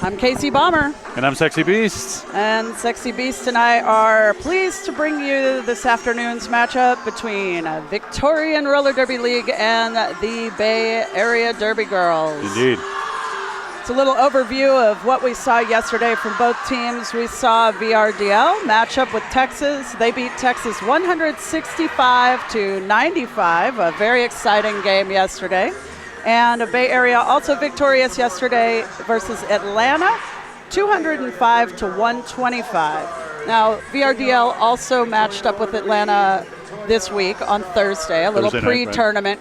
I'm Casey Bomber. And I'm Sexy Beast. And Sexy Beast and I are pleased to bring you this afternoon's matchup between Victorian Roller Derby League and the Bay Area Derby Girls. Indeed. It's a little overview of what we saw yesterday from both teams. We saw VRDL match up with Texas. They beat Texas 165-95, a very exciting game yesterday. And Bay Area also victorious yesterday versus Atlanta, 205-125. Now, VRDL also matched up with Atlanta this week on Thursday, a little pre-tournament,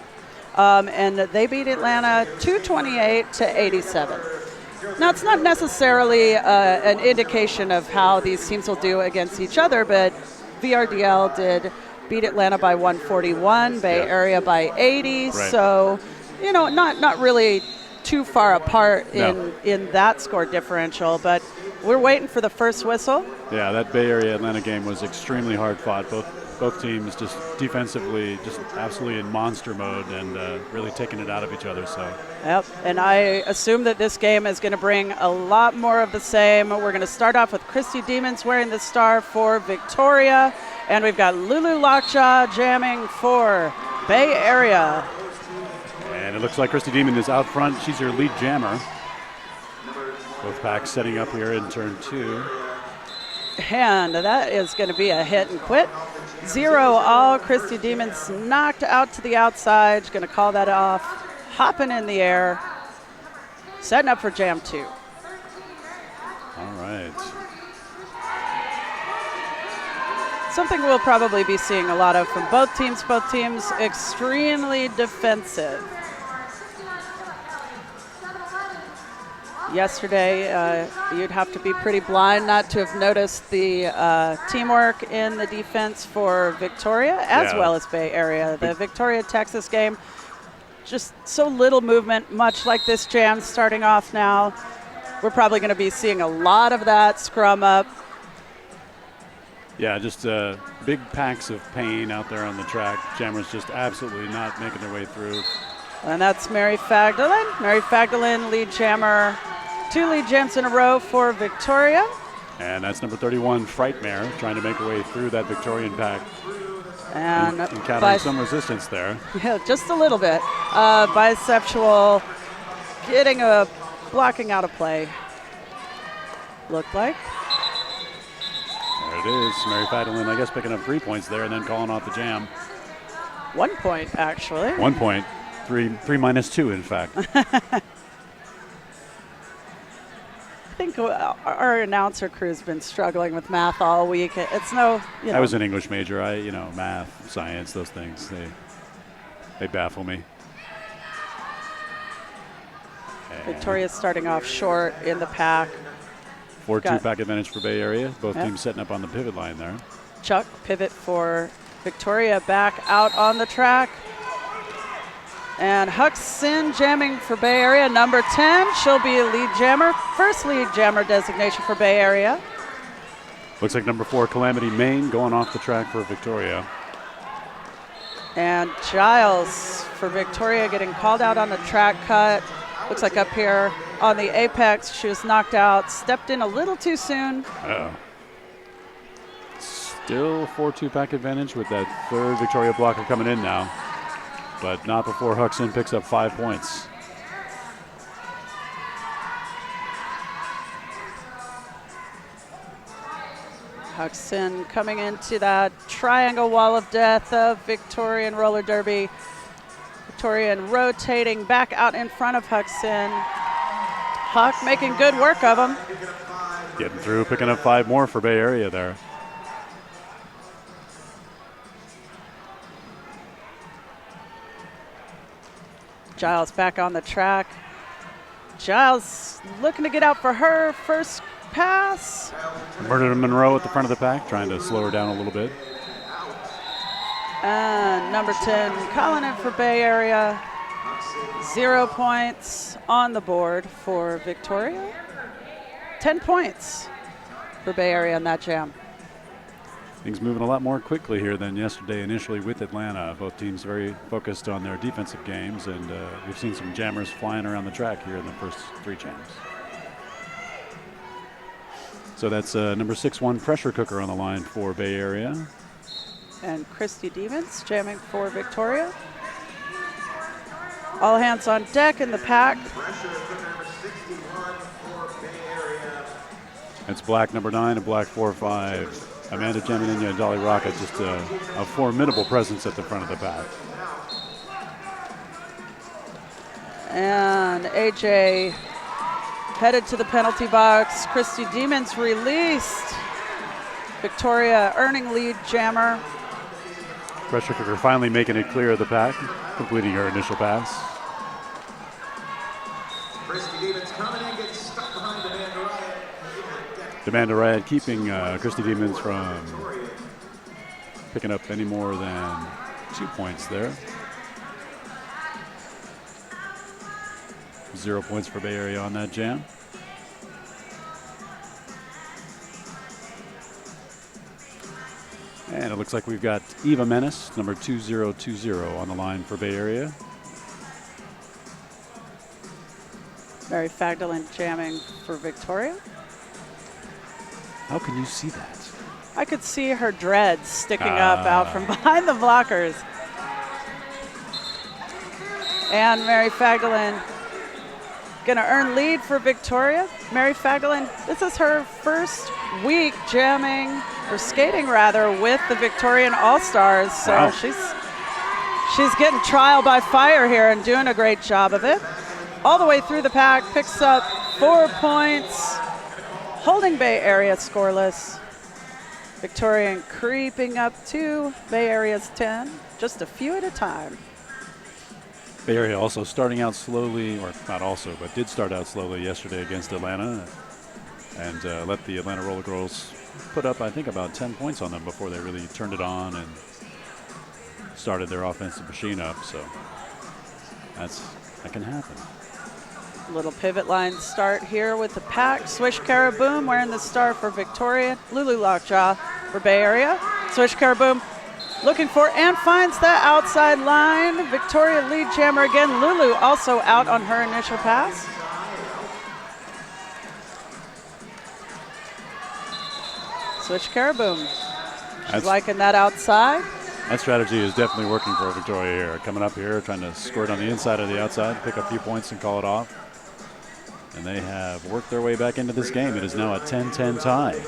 and they beat Atlanta 228-87. Now, it's not necessarily an indication of how these teams will do against each other, but VRDL did beat Atlanta by 141, Bay Area by 80, so you know, not really too far apart in that score differential, but we're waiting for the first whistle. Yeah, that Bay Area Atlanta game was extremely hard fought. Both teams just defensively just absolutely in monster mode and really taking it out of each other. So. Yep, and I assume that this game is going to bring a lot more of the same. We're going to start off with Christy Demons wearing the star for Victoria, and we've got Lulu Lockjaw jamming for Bay Area. And it looks like Christy Demon is out front. She's your lead jammer. Both packs setting up here in turn 2. And that is going to be a hit and quit. 0-all. Christy Demons knocked out to the outside. She's going to call that off. Hopping in the air. Setting up for jam 2. All right. Something we'll probably be seeing a lot of from both teams. Both teams extremely defensive. Yesterday, you'd have to be pretty blind not to have noticed the teamwork in the defense for Victoria as well as Bay Area. The Victoria-Texas game, just so little movement, much like this jam starting off now. We're probably going to be seeing a lot of that scrum up. Yeah, just big packs of pain out there on the track. Jammers just absolutely not making their way through. And that's Mary Fagdalin. Mary Fagdalin, lead jammer. 2 lead jams in a row for Victoria. And that's number 31, Frightmare, trying to make her way through that Victorian pack. And encountering some resistance there. Yeah, just a little bit. Bisexual blocking out a play. Looked like. There it is. Mary Fagdalin, I guess, picking up 3 points there and then calling off the jam. 1 point, actually. 1 point. 3 minus 2, in fact. I think our announcer crew's been struggling with math all week. It's no, you know. I was an English major. Math, science, those things, they baffle me. Victoria's starting off short in the pack. 4-2 pack advantage for Bay Area. Both teams setting up on the pivot line there. Chuck pivot for Victoria back out on the track. And Huck Sin jamming for Bay Area, number 10. She'll be a lead jammer. First lead jammer designation for Bay Area. Looks like number 4, Calamity Maine, going off the track for Victoria. And Giles for Victoria getting called out on the track cut. Looks like up here on the apex, she was knocked out, stepped in a little too soon. Uh-oh. Still 4-2 pack advantage with that third Victoria blocker coming in now. But not before Huxon picks up 5 points. Huxon coming into that triangle wall of death of Victorian roller derby. Victorian rotating back out in front of Huxon. Huck making good work of him. Getting through, picking up 5 more for Bay Area there. Giles back on the track. Giles looking to get out for her first pass. Murder Monroe at the front of the pack, trying to slow her down a little bit. And number 10, calling in for Bay Area. 0 points on the board for Victoria. 10 points for Bay Area in that jam. Things moving a lot more quickly here than yesterday initially with Atlanta. Both teams very focused on their defensive games, and we've seen some jammers flying around the track here in the first 3 jams. So that's number 6-1 pressure cooker on the line for Bay Area. And Christy Demons jamming for Victoria. All hands on deck in the pack. It's black number 9 and black 4-5. Amanda Gemininia and Dolly Rocket, just a formidable presence at the front of the pack. And AJ headed to the penalty box. Christy Demons released. Victoria earning lead jammer. Pressure cooker finally making it clear of the pack, completing her initial pass. Christy Demons coming in, gets stuck behind Amanda Riot. Amanda Riot keeping Christy Demons from picking up any more than 2 points there. 0 points for Bay Area on that jam. And it looks like we've got Eva Menace, number 2020 on the line for Bay Area. Mary Fagdalen jamming for Victoria. How can you see that? I could see her dreads sticking up out from behind the blockers. And Mary Fagdalen gonna earn lead for Victoria. Mary Fagdalen, this is her first week jamming, or skating rather, with the Victorian All-Stars. So wow. she's getting trial by fire here and doing a great job of it. All the way through the pack, picks up 4 points, holding Bay Area scoreless. Victorian creeping up to Bay Area's 10, just a few at a time. Bay Area also starting out slowly, or not also, but did start out slowly yesterday against Atlanta and let the Atlanta Roller Girls put up, I think, about 10 points on them before they really turned it on and started their offensive machine up. So that can happen. Little pivot line start here with the pack. Swish Caraboom wearing the star for Victoria. Lulu Lockjaw for Bay Area. Swish Caraboom looking for and finds that outside line. Victoria lead jammer again. Lulu also out on her initial pass. Switch Caraboom. She's liking that outside. That strategy is definitely working for Victoria here. Coming up here, trying to score it on the inside or the outside, pick up a few points and call it off. And they have worked their way back into this game. It is now a 10-10 tie.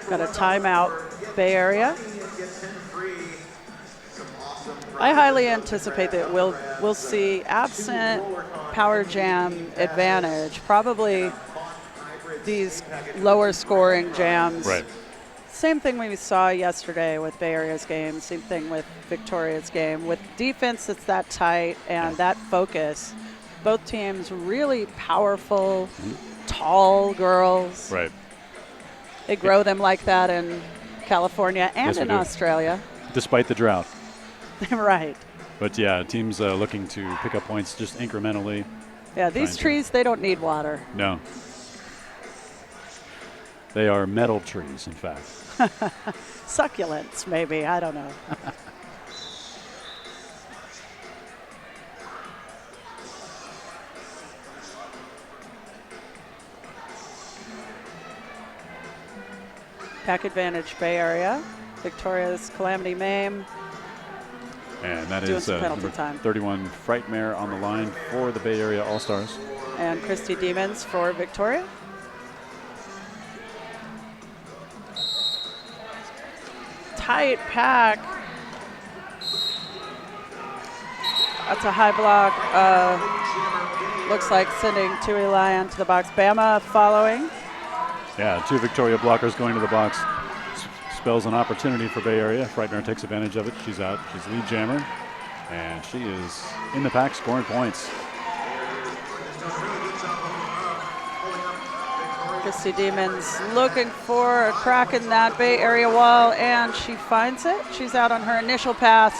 Got a timeout, Bay Area. I highly anticipate that we'll see, absent power jam advantage, probably these lower scoring jams. Right. Same thing we saw yesterday with Bay Area's game, same thing with Victoria's game. With defense that's that tight and that focus, both teams really powerful, tall girls. Right. They grow them like that in California and Yes, in Australia. Despite the drought. Right. But yeah, teams looking to pick up points just incrementally. Yeah, these trees, they don't need water. No. They are metal trees, in fact. Succulents, maybe. I don't know. Pack advantage, Bay Area. Victoria's Calamity Mame. And that doing is some penalty number time. 31 Frightmare on the line for the Bay Area All-Stars. And Christy Demons for Victoria. Tight pack. That's a high block. Looks like sending Tui Lyon to the box. Bama following. Yeah, 2 Victoria blockers going to the box. Spells an opportunity for Bay Area. Frightmare takes advantage of it. She's out. She's lead jammer. And she is in the pack scoring points. Christy Demons looking for a crack in that Bay Area wall, and she finds it. She's out on her initial pass.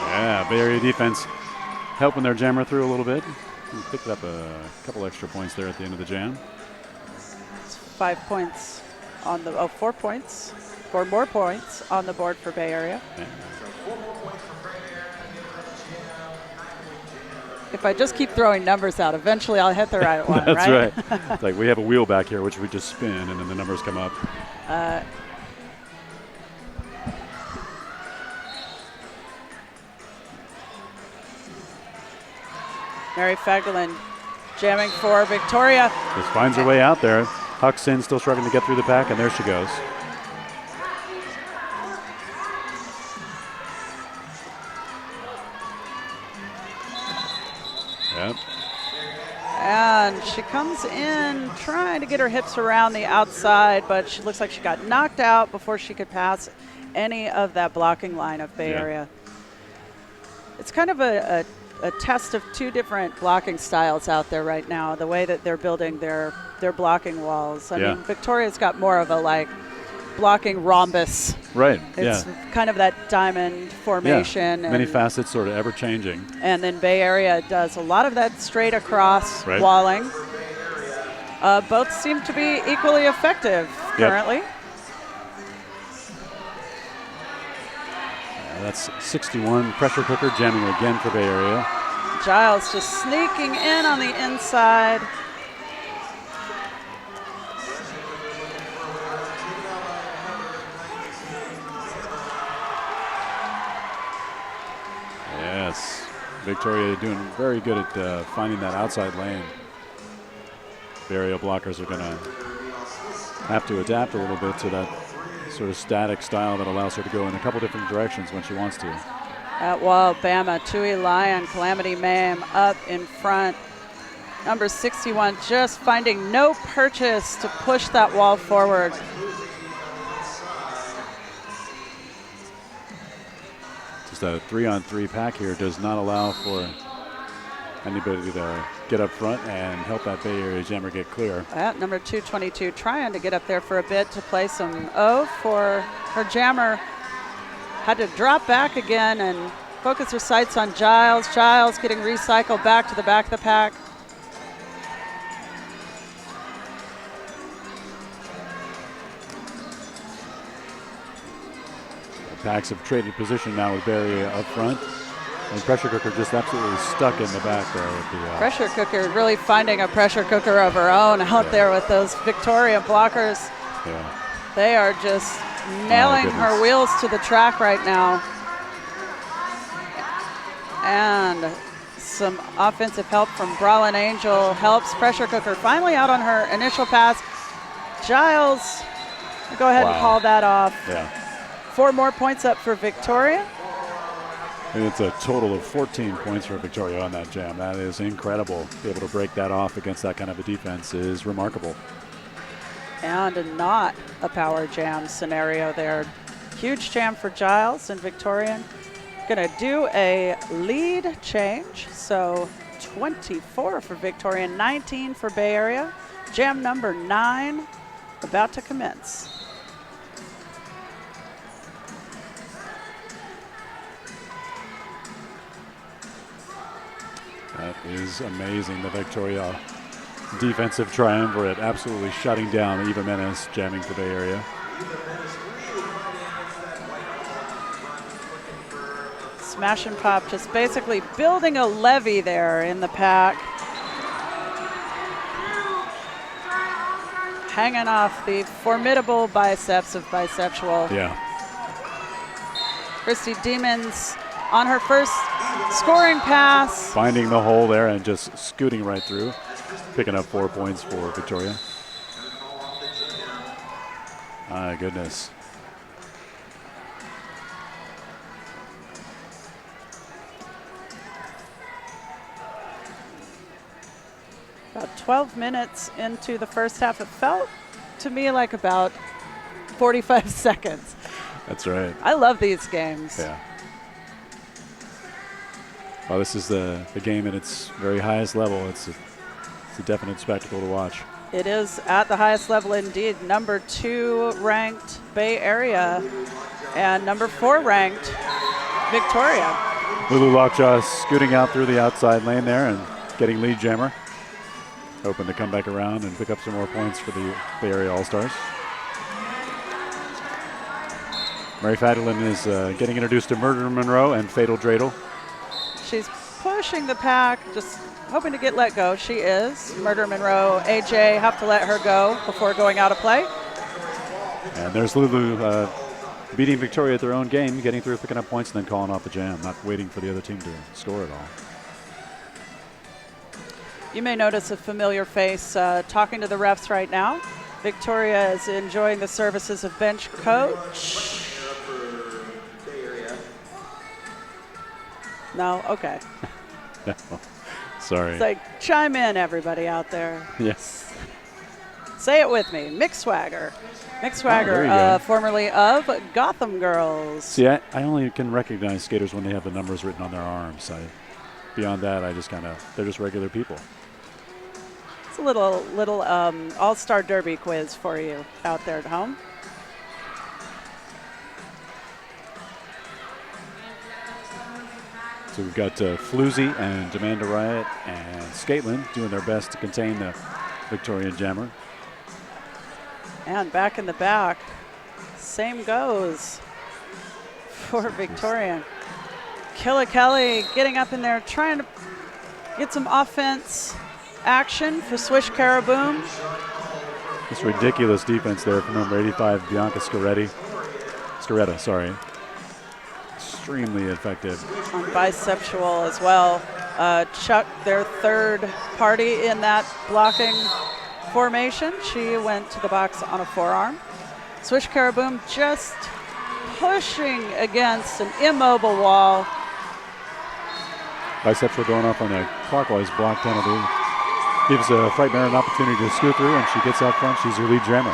Yeah, Bay Area defense helping their jammer through a little bit. Picked up a couple extra points there at the end of the jam. It's 5 points on the 4 points. 4 more points on the board for Bay Area. Yeah. if I just keep throwing numbers out, eventually I'll hit the right one, That's right? right. Like we have a wheel back here, which we just spin, and then the numbers come up. Mary Fagdalin jamming for Victoria. Just finds her way out there. Huck's in, still struggling to get through the pack, and there she goes. Yep. And she comes in trying to get her hips around the outside, but she looks like she got knocked out before she could pass any of that blocking line of Bay Area. It's kind of a test of two different blocking styles out there right now, the way that they're building their blocking walls. I mean, Victoria's got more of a like blocking rhombus. Right, It's kind of that diamond formation. Yeah. Many facets, sort of ever changing. And then Bay Area does a lot of that straight across walling. Both seem to be equally effective currently. That's 61. Pressure cooker jamming again for Bay Area. Giles just sneaking in on the inside. Yes, Victoria doing very good at finding that outside lane. Bay Area blockers are going to have to adapt a little bit to that sort of static style that allows her to go in a couple different directions when she wants to. At wall, Bama, Tui Lyon, Calamity Mame up in front. Number 61 just finding no purchase to push that wall forward. Just a 3-on-3 pack here does not allow for anybody to get up front and help that Bay Area jammer get clear. Number 222 trying to get up there for a bit to play some O for her jammer. Had to drop back again and focus her sights on Giles. Giles getting recycled back to the back of the pack. The packs have traded position now with Bay Area up front. And pressure cooker just absolutely stuck in the back there. With the, pressure cooker really finding a pressure cooker of her own out there with those Victoria blockers. Yeah. They are just nailing her wheels to the track right now. And some offensive help from Brawlin Angel helps pressure cooker finally out on her initial pass. Giles, go ahead and call that off. Yeah. 4 more points up for Victoria. And it's a total of 14 points for Victoria on that jam. That is incredible. To be able to break that off against that kind of a defense is remarkable. And not a power jam scenario there. Huge jam for Giles and Victorian. Gonna do a lead change. So 24 for Victorian, 19 for Bay Area. Jam number 9 about to commence. That is amazing. The Victoria defensive triumvirate absolutely shutting down Eva Menace, jamming for Bay Area. Smash and pop, just basically building a levee there in the pack. Hanging off the formidable biceps of Bisexual. Yeah. Christy Demons on her first scoring pass. Finding the hole there and just scooting right through. Picking up 4 points for Victoria. My goodness. About 12 minutes into the first half. It felt to me like about 45 seconds. That's right. I love these games. Yeah. Well, this is the game at its very highest level. It's a definite spectacle to watch. It is at the highest level indeed. Number 2 ranked Bay Area and number 4 ranked Victoria. Lulu Lockjaw scooting out through the outside lane there and getting lead jammer. Hoping to come back around and pick up some more points for the Bay Area All-Stars. Mary Fadlin is getting introduced to Murder Monroe and Fatal Dreidel. She's pushing the pack, just hoping to get let go. She is. Murder Monroe, AJ have to let her go before going out of play. And there's Lulu beating Victoria at their own game, getting through, picking up points, and then calling off the jam, not waiting for the other team to score at all. You may notice a familiar face talking to the refs right now. Victoria is enjoying the services of bench coach. No? Okay. No. Sorry. It's like, chime in, everybody out there. Yes. Say it with me. Mick Swagger. Mick Swagger, formerly of Gotham Girls. See, I only can recognize skaters when they have the numbers written on their arms. Beyond that, I just they're just regular people. It's a little all-star derby quiz for you out there at home. So we've got Floozy and Amanda Riot and Scaitlin doing their best to contain the Victorian jammer. And back in the back, same goes for Victorian. Killa Kelly getting up in there, trying to get some offense action for Swish Caraboom. This ridiculous defense there from number 85, Bianca Scaretta, sorry. Extremely effective. On bisexual as well. Chuck, their third party in that blocking formation. She went to the box on a forearm. Swish Caraboom just pushing against an immobile wall. Bisexual going off on a clockwise block penalty. Gives Frightmare an opportunity to scoot through, and she gets out front. She's your lead jammer.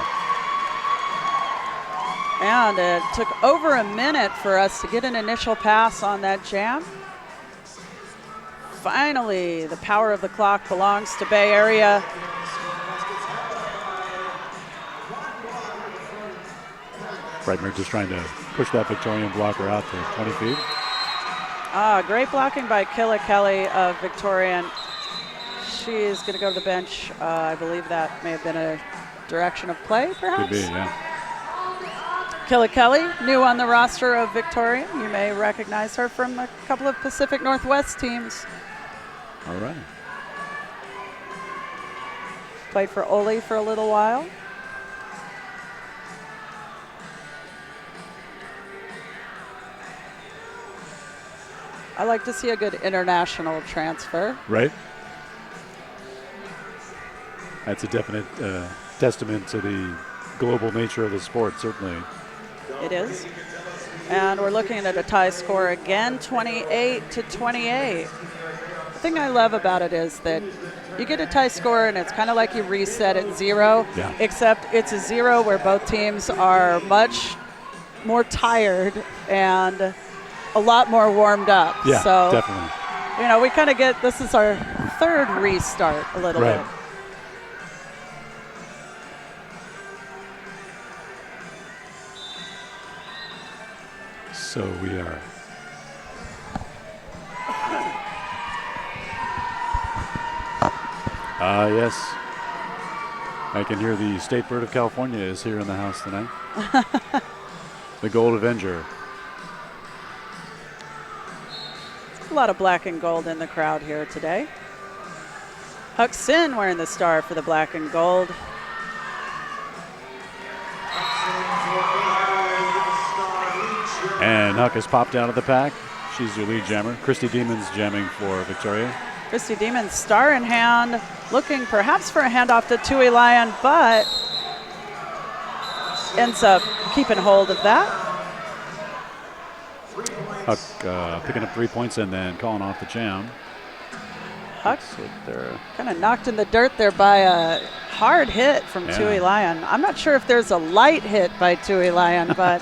And it took over a minute for us to get an initial pass on that jam. Finally, the power of the clock belongs to Bay Area. Frightmare just trying to push that Victorian blocker out to 20 feet. Great blocking by Killa Kelly of Victorian. She's going to go to the bench. I believe that may have been a direction of play, perhaps? Could be, yeah. Killa Kelly, new on the roster of Victorian. You may recognize her from a couple of Pacific Northwest teams. All right. Played for Ole for a little while. I like to see a good international transfer. Right. That's a definite testament to the global nature of the sport, certainly. It is. And we're looking at a tie score again, 28-28. The thing I love about it is that you get a tie score and it's kind of like you reset at 0, except it's a 0 where both teams are much more tired and a lot more warmed up. Yeah, so, definitely. You know, we kind of get, this is our third restart a little bit. So we are yes. I can hear the State Bird of California is here in the house tonight. The Gold Avenger. A lot of black and gold in the crowd here today. Huck Sin wearing the star for the black and gold. And Huck has popped out of the pack. She's your lead jammer. Christy Demons jamming for Victoria. Christy Demons, star in hand, looking perhaps for a handoff to Tui Lion, but ends up keeping hold of that. Huck picking up 3 points and then calling off the jam. Huck kind of knocked in the dirt there by a hard hit from Tui Lion. I'm not sure if there's a light hit by Tui Lion, but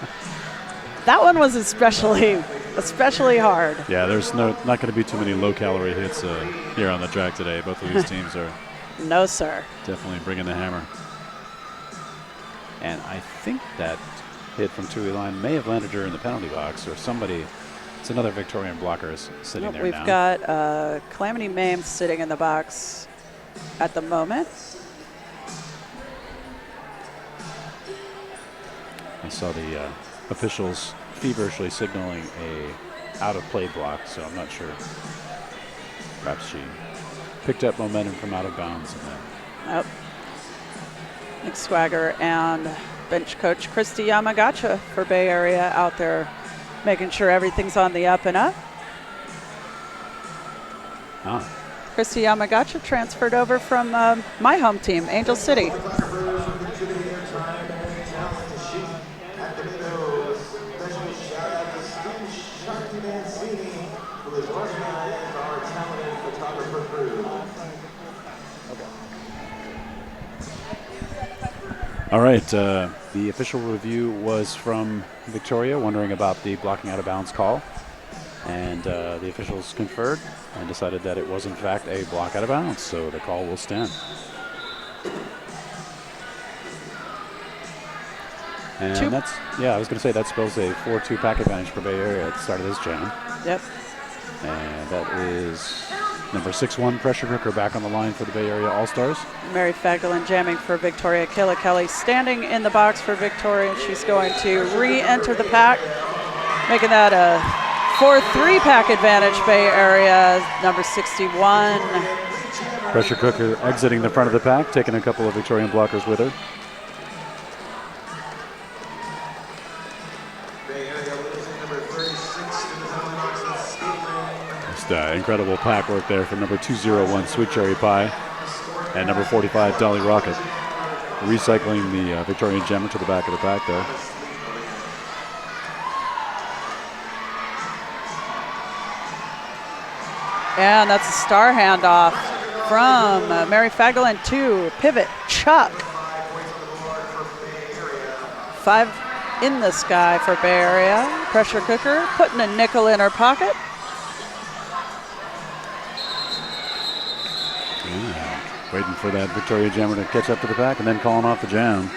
that one was especially hard. Yeah, there's not going to be too many low-calorie hits here on the track today. Both of these teams are no, sir. Definitely bringing the hammer. And I think that hit from Tui Line may have landed her in the penalty box, or somebody. It's another Victorian blocker is sitting there now. We've got Calamity Mame sitting in the box at the moment. I saw the officials feverishly signaling a out-of-play block, so I'm not sure. Perhaps she picked up momentum from out of bounds. Yep. Nick Swagger and bench coach Christy Yamagacha for Bay Area out there making sure everything's on the up and up. Christy Yamagacha transferred over from my home team, Angel City. All right, the official review was from Victoria, wondering about the blocking out of bounds call. And the officials conferred and decided that it was in fact a block out of bounds, so the call will stand. And that's, I was going to say that spells a 4-2 pack advantage for Bay Area at the start of this jam. Yep. And that is number 6-1 pressure cooker back on the line for the Bay Area All-Stars. Mary Fagdalin jamming for Victoria. Kayla Kelly standing in the box for Victoria. She's going to re-enter the pack, making that a 4-3 pack advantage, Bay Area, number 61. Pressure cooker exiting the front of the pack, taking a couple of Victorian blockers with her. Just incredible pack work there from number 201, Sweet Cherry Pie, and number 45, Dolly Rocket. Recycling the Victorian jammer to the back of the pack there. And that's a star handoff from Mary Fagdalin to pivot Chuck. 5 in the sky for Bay Area. Pressure cooker putting a nickel in her pocket. Waiting for that Victoria jammer to catch up to the pack and then calling off the jam.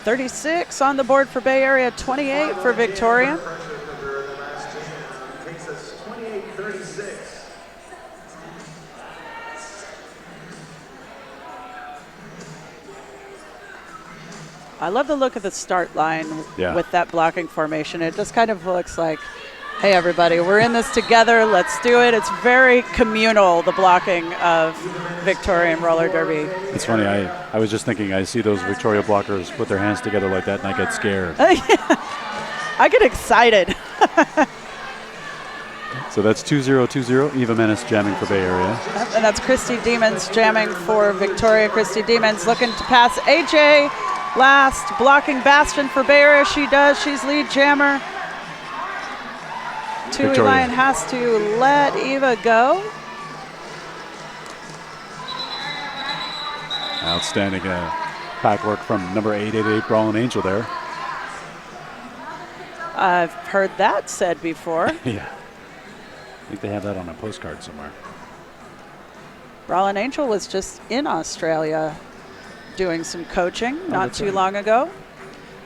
36 on the board for Bay Area, 28 for Victoria. I love the look of the start line with that blocking formation. It just kind of looks like, hey, everybody, we're in this together. Let's do it. It's very communal, the blocking of Victorian roller derby. It's funny. I was just thinking, I see those Victoria blockers put their hands together like that, and I get scared. I get excited. So that's 2-0-2-0. Eva Menace jamming for Bay Area. And that's Christy Demons jamming for Victoria. Christy Demons looking to pass AJ. Last blocking bastion for Bay Area. She does. She's lead jammer. Tui Lyon has to let Eva go. Outstanding pack work from number 888, Brawlin' Angel there. I've heard that said before. Yeah. I think they have that on a postcard somewhere. Brawlin' Angel was just in Australia doing some coaching not too long ago.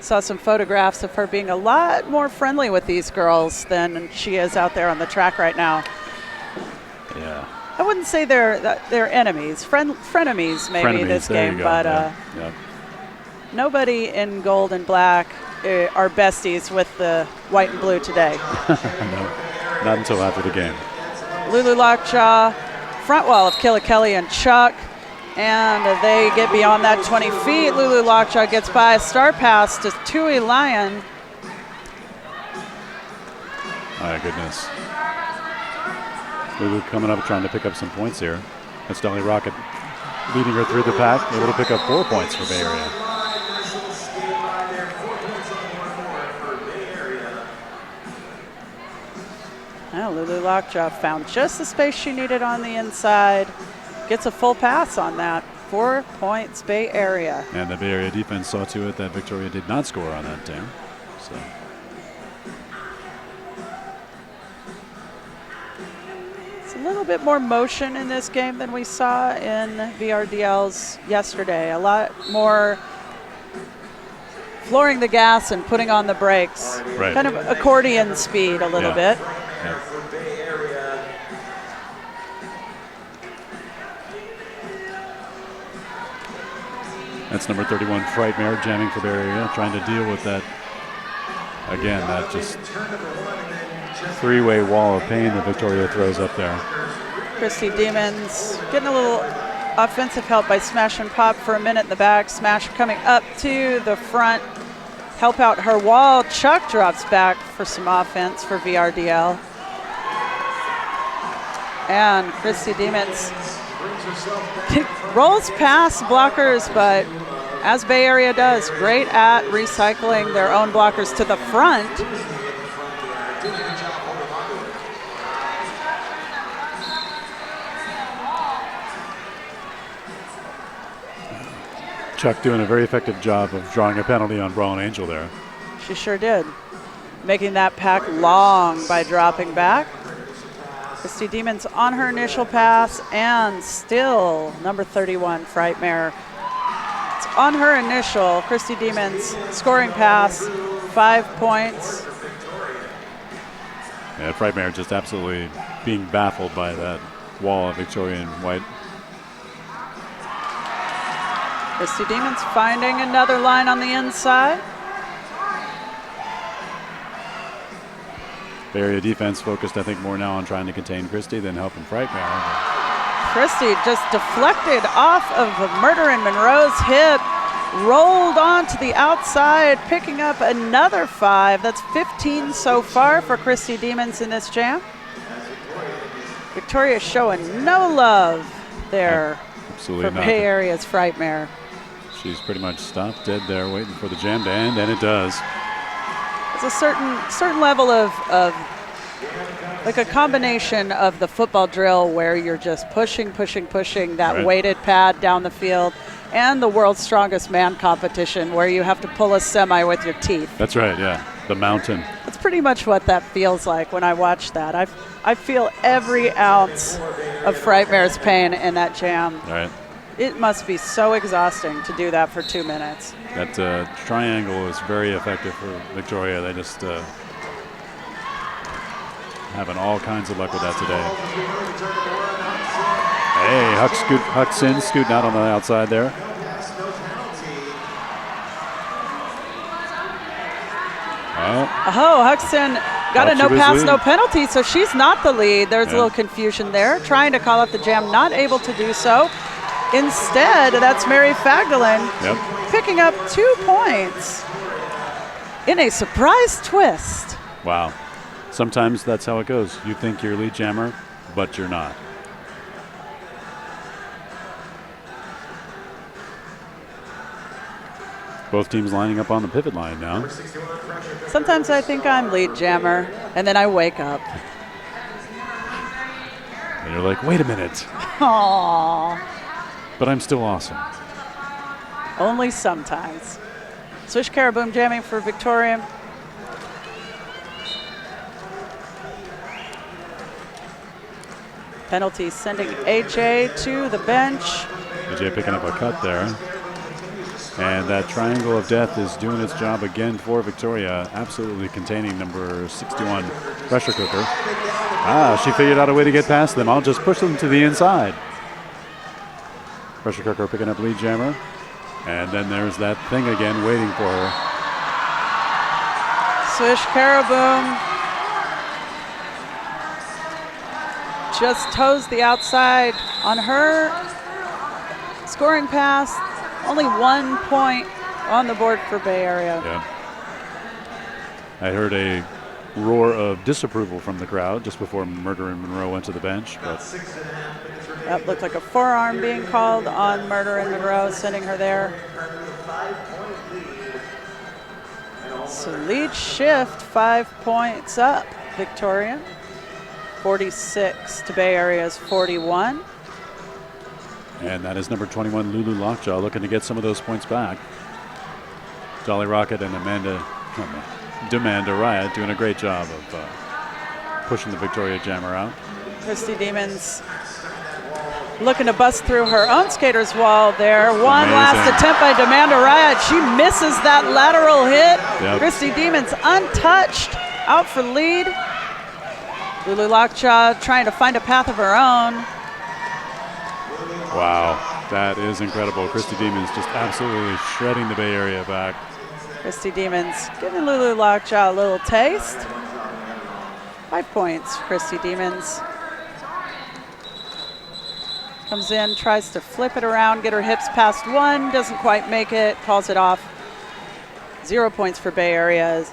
Saw some photographs of her being a lot more friendly with these girls than she is out there on the track right now. Yeah. I wouldn't say they're enemies, frenemies maybe this game, but nobody in gold and black are besties with the white and blue today. No, not until after the game. Lulu Lockjaw, front wall of Kayla Kelly and Chuck. And they get beyond that 20 feet. Lulu Lockjaw gets by a star pass to Tui Lyon. My goodness. Lulu coming up trying to pick up some points here. That's Dolly Rocket leading her through the pack, able to pick up 4 points for Bay Area. Well, Lulu Lockjaw found just the space she needed on the inside. Gets a full pass on that. 4 points, Bay Area. And the Bay Area defense saw to it that Victoria did not score on that jam. So. It's a little bit more motion in this game than we saw in VRDL's yesterday. A lot more flooring the gas and putting on the brakes. Right. Kind of accordion speed a little bit. Yeah. That's number 31, Frightmare, jamming for Bay Area, trying to deal with that. Again, that just three-way wall of pain that Victoria throws up there. Christy Demons getting a little offensive help by Smash and Pop for a minute in the back. Smash coming up to the front. Help out her wall. Chuck drops back for some offense for VRDL. And Christy Demons rolls past blockers, but as Bay Area does, great at recycling their own blockers to the front. Chuck doing a very effective job of drawing a penalty on Brawl and Angel there. She sure did. Making that pack long by dropping back. Christy Demons on her initial pass, and still number 31, Frightmare. It's on her initial. Christy Demons scoring pass, 5 points. Yeah, Frightmare just absolutely being baffled by that wall of Victorian white. Christy Demons finding another line on the inside. Bay Area defense focused, I think, more now on trying to contain Christy than helping Frightmare. Christy just deflected off of Murder in Monroe's hip, rolled on to the outside, picking up another 5. That's 15 so far for Christy Demons in this jam. Victoria showing no love there Absolutely for not. Bay Area's Frightmare. She's pretty much stopped dead there, waiting for the jam to end, and it does. It's a certain level of like a combination of the football drill where you're just pushing that Right. weighted pad down the field, and the world's strongest man competition where you have to pull a semi with your teeth. That's right, yeah. The mountain. That's pretty much what that feels like when I watch that. I feel every ounce of Frightmare's pain in that jam. All right. It must be so exhausting to do that for 2 minutes. That triangle is very effective for Victoria. They just having all kinds of luck with that today. Hey, Huck's in, scooting out on the outside there. Oh, Huxton got a Thought she was no pass, leading. no penalty, so she's not the lead. There's Yeah. a little confusion there. Trying to call up the jam, not able to do so. Instead, that's Mary Fagdalin Yep. picking up 2 points in a surprise twist. Wow. Sometimes that's how it goes. You think you're lead jammer, but you're not. Both teams lining up on the pivot line now. Sometimes I think I'm lead jammer, and then I wake up. And you're like, wait a minute, Aww. but I'm still awesome. Only sometimes. Swish Caraboom jamming for Victorian. Penalty sending AJ to the bench. AJ picking up a cut there. And that triangle of death is doing its job again for Victoria, absolutely containing number 61 pressure cooker. She figured out a way to get past them. I'll just push them to the inside. Pressure cooker picking up lead jammer. And then there's that thing again waiting for her. Swish Caraboom just toes the outside on her scoring pass. Only 1 point on the board for Bay Area. Yeah. I heard a roar of disapproval from the crowd just before Murder in Monroe went to the bench. But That looked like a forearm being called on Murder in Monroe, sending her there. So lead shift 5 points up, Victorian. 46 to Bay Area's 41. and that is number 21, Lulu Lockjaw, looking to get some of those points back. Dolly Rocket and Demanda Riot doing a great job of pushing the Victoria Jammer out. Christy Demons looking to bust through her own skater's wall there. One last attempt by Demanda Riot. She misses that lateral hit. Yep. Christy Demons untouched, out for lead. Lulu Lockjaw trying to find a path of her own. Wow, that is incredible. Christy Demons just absolutely shredding the Bay Area back. Christy Demons giving Lulu Lockjaw a little taste. 5 points, Christy Demons. Comes in, tries to flip it around, get her hips past one, doesn't quite make it, calls it off. 0 points for Bay Area.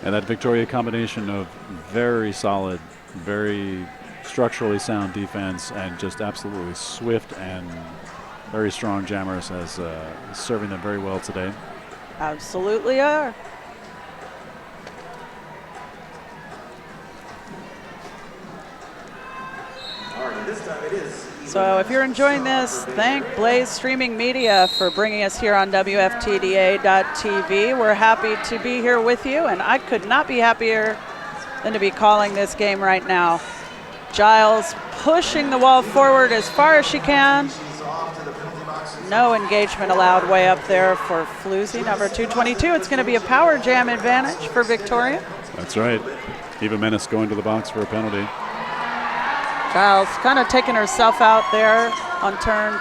And that Victoria combination of very solid, very structurally sound defense and just absolutely swift and very strong jammers has serving them very well today. Absolutely are. So if you're enjoying this, thank Blaze Streaming Media for bringing us here on WFTDA.tv. We're happy to be here with you, and I could not be happier than to be calling this game right now. Giles pushing the wall forward as far as she can. No engagement allowed way up there for Floozy, number 222. It's going to be a power jam advantage for Victoria. That's right. Eva Menace going to the box for a penalty. Giles kind of taking herself out there on turn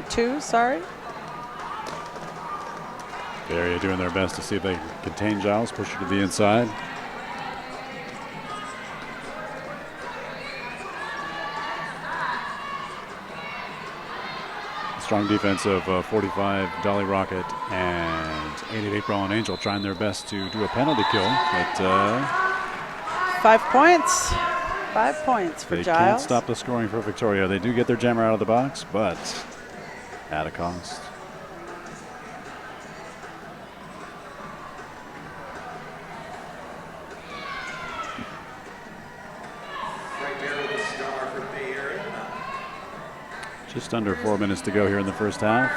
2, sorry. Bay Area doing their best to see if they can contain Giles, push her to the inside. Strong defense of 45 Dolly Rocket and 88 Brawl and Angel trying their best to do a penalty kill, but 5 points. 5 points for they Giles. Can't stop the scoring for Victoria. They do get their jammer out of the box, but at a cost. Just under 4 minutes to go here in the first half.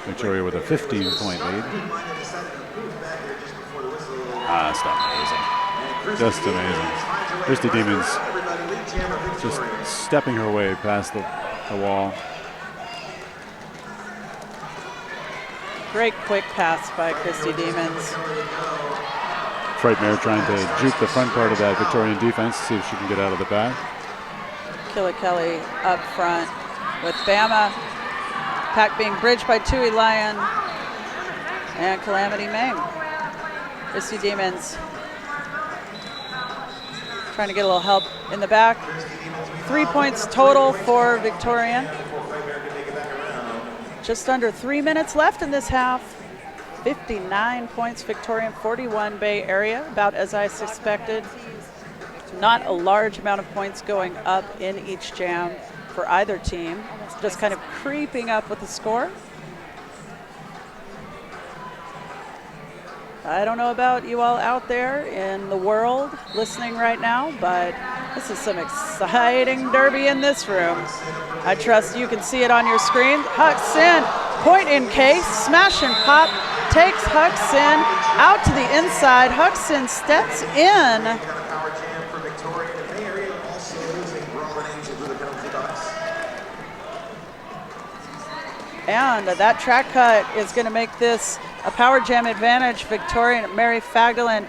Victoria with a 15-point lead. That's not amazing. Just amazing. Christy Demons just stepping her way past the wall. Great quick pass by Christy Demons. Frightmare trying to juke the front part of that Victorian defense to see if she can get out of the back. Kelly up front with Bama. Pack being bridged by Tui Lyon and Calamity Mame. Christy Demons trying to get a little help in the back. 3 points total for Victorian. Just under 3 minutes left in this half. 59 points Victorian, 41 Bay Area, about as I suspected. Not a large amount of points going up in each jam for either team. Just kind of creeping up with the score. I don't know about you all out there in the world listening right now, but this is some exciting derby in this room. I trust you can see it on your screen. Huxin, point in case, smash and pop, takes Huxin out to the inside. Huxin steps in. And that track cut is going to make this a power jam advantage. Victorian Mary Fagdalin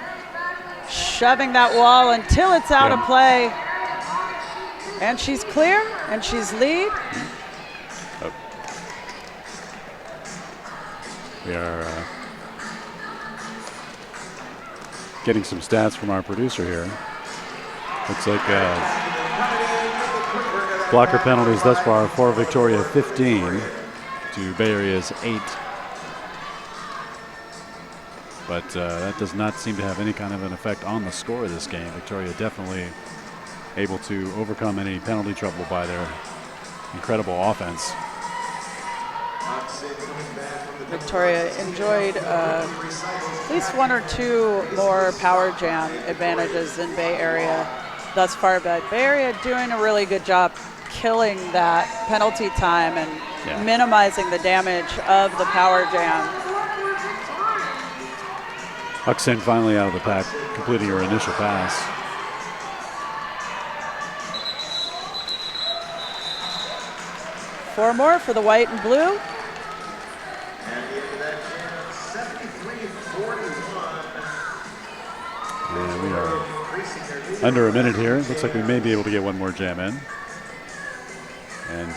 shoving that wall until it's out of play. And she's clear, and she's lead. We are getting some stats from our producer here. Looks like blocker penalties thus far for Victoria 15 to Bay Area's 8. But that does not seem to have any kind of an effect on the score of this game. Victoria definitely able to overcome any penalty trouble by their incredible offense. Victoria enjoyed at least 1 or 2 more power jam advantages in Bay Area thus far, but Bay Area doing a really good job killing that penalty time and minimizing the damage of the power jam. Huxin finally out of the pack, completing her initial pass. Four more for the white and blue. And we are under a minute here. Looks like we may be able to get one more jam in. And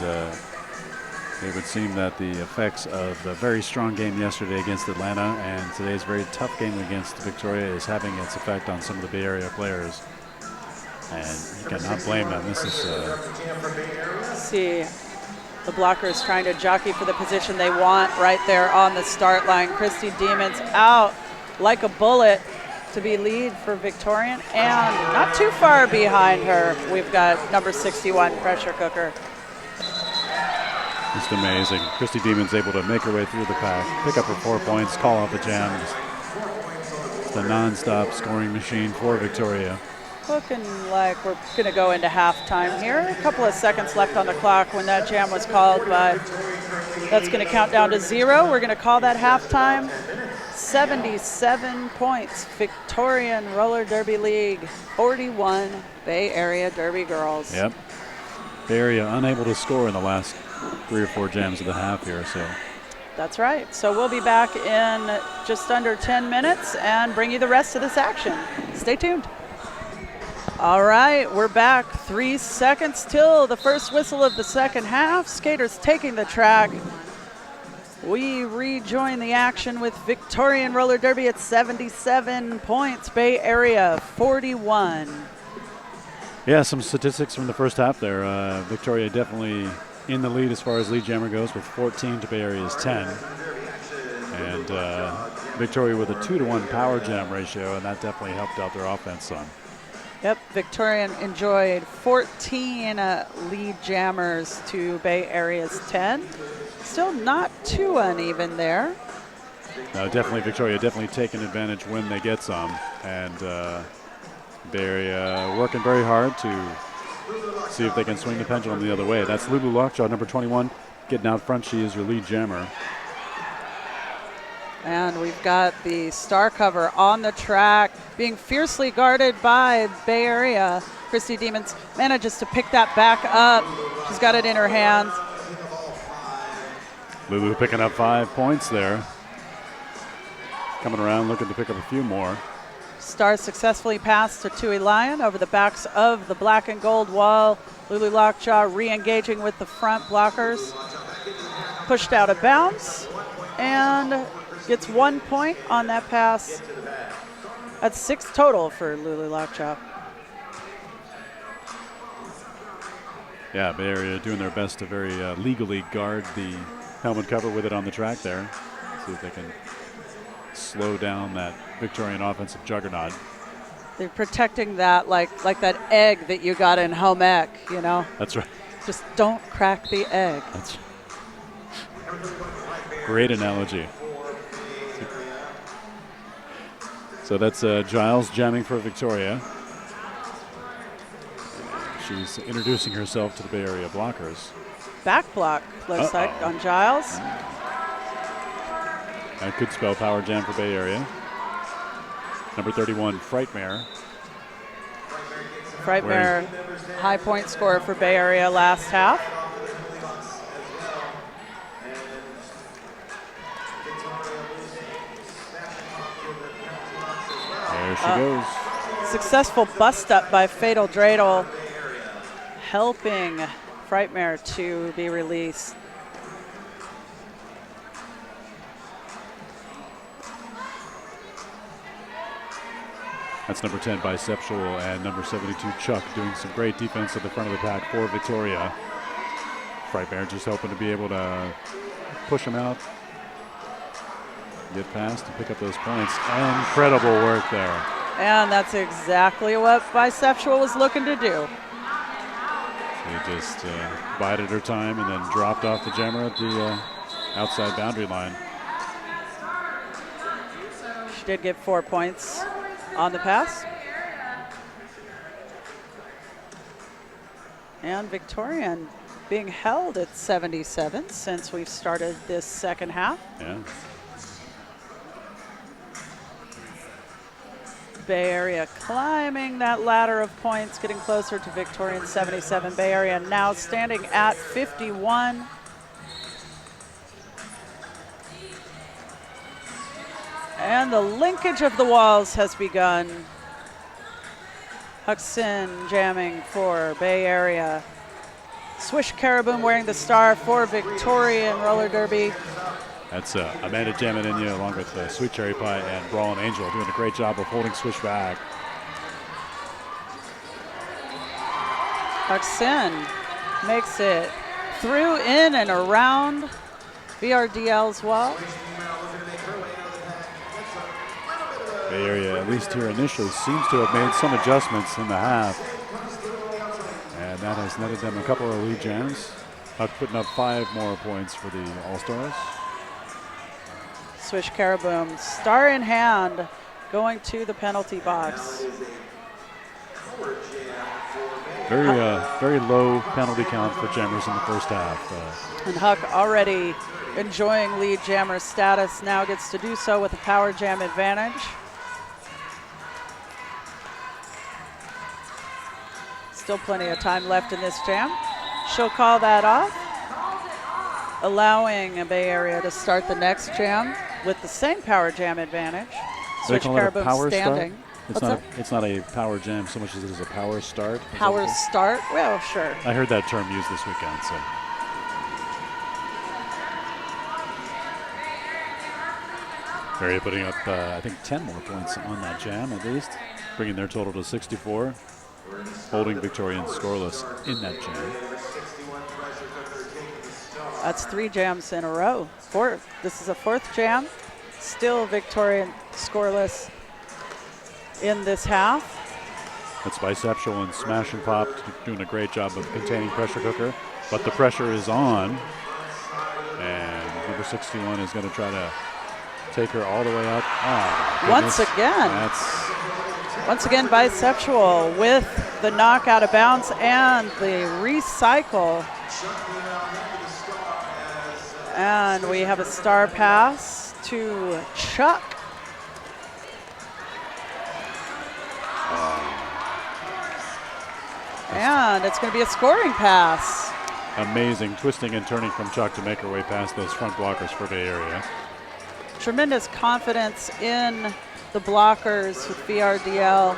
It would seem that the effects of the very strong game yesterday against Atlanta and today's very tough game against Victoria is having its effect on some of the Bay Area players. And you cannot blame them. This is see the blockers trying to jockey for the position they want right there on the start line. Christy Demons out like a bullet to be lead for Victorian, and not too far behind her, we've got number 61, Pressure Cooker. just amazing. Christy Demons able to make her way through the pack, pick up her 4 points, call off the jam. It's a non-stop scoring machine for Victoria. Looking like we're going to go into halftime here. A couple of seconds left on the clock when that jam was called, but that's going to count down to 0. We're going to call that halftime. 77 points, Victorian Roller Derby League, 41 Bay Area Derby girls. Yep. Bay Area unable to score in the last 3 or 4 jams of the half here, so. That's right. So we'll be back in just under 10 minutes and bring you the rest of this action. Stay tuned. All right, we're back. 3 seconds till the first whistle of the second half. Skaters taking the track. We rejoin the action with Victorian Roller Derby at 77 points, Bay Area 41. Yeah, some statistics from the first half there. Victoria definitely in the lead as far as lead jammer goes with 14 to Bay Area's 10. And Victoria with a 2-to-1 power jam ratio, and that definitely helped out their offense some. Yep, Victorian enjoyed 14 lead jammers to Bay Area's 10. Still not too uneven there. No, definitely Victoria definitely taking advantage when they get some. And Bay Area working very hard to see if they can swing the pendulum the other way. That's Lulu Lockjaw, number 21, getting out front. She is your lead jammer. And we've got the star cover on the track, being fiercely guarded by Bay Area. Christy Demons manages to pick that back up. She's got it in her hands. Lulu picking up 5 points there. Coming around looking to pick up a few more. Star successfully passed to Tui Lion over the backs of the black and gold wall. Lulu Lockjaw re-engaging with the front blockers. Pushed out of bounds and gets 1 point on that pass. That's 6 total for Lulu Lockjaw. Yeah, Bay Area doing their best to very legally guard the helmet cover with it on the track there. See if they can slow down that Victorian offensive juggernaut. They're protecting that like that egg that you got in home ec, you know? That's right. Just don't crack the egg. That's great analogy. So that's Giles jamming for Victoria. She's introducing herself to the Bay Area blockers. Back block, looks like, on Giles. That could spell power jam for Bay Area. Number 31, Frightmare. Frightmare, high point scorer for Bay Area last half. There she goes. Successful bust up by Fatal Dreidel, helping Frightmare to be released. That's number 10, Biceptual, and number 72, Chuck, doing some great defense at the front of the pack for Victoria. Frightmare just hoping to be able to push him out, get past, and pick up those points. Incredible work there. And that's exactly what Biceptual was looking to do. She just bided her time and then dropped off the jammer at the outside boundary line. She did get 4 points on the pass. And Victorian being held at 77 since we've started this second half. Yeah. Bay Area climbing that ladder of points, getting closer to Victorian 77. Bay Area now standing at 51. And the linkage of the walls has begun. Huxin jamming for Bay Area. Swish Caraboom wearing the star for Victorian roller derby. That's Amanda Jamaninia along with Sweet Cherry Pie and Brawlin' Angel doing a great job of holding Swish back. Huxin makes it through, in, and around VRDL's wall. Bay Area, at least here initially, seems to have made some adjustments in the half. And that has netted them a couple of lead jams. Huck putting up 5 more points for the All-Stars. Swish Caraboom, star in hand, going to the penalty box. Very low penalty count for jammers in the first half. And Huck already enjoying lead jammer status, now gets to do so with a power jam advantage. Still plenty of time left in this jam. She'll call that off, allowing Bay Area to start the next jam with the same power jam advantage. Swish Caraboom standing. It's not a power jam so much as it is a power start. Power start? Well, sure. I heard that term used this weekend. So. Area putting up, I think, 10 more points on that jam at least, bringing their total to 64, holding Victorian scoreless in that jam. That's 3 jams in a row. This is a 4th jam. Still Victorian scoreless in this half. That's Bisexual and Smash and Pop doing a great job of containing Pressure Cooker, but the pressure is on, and number 61 is going to try to take her all the way up. Once again, Bisexual with the knock out of bounds and the recycle. And we have a star pass to Chuck. And it's going to be a scoring pass. Amazing twisting and turning from Chuck to make her way past those front blockers for Bay Area. Tremendous confidence in the blockers with VRDL.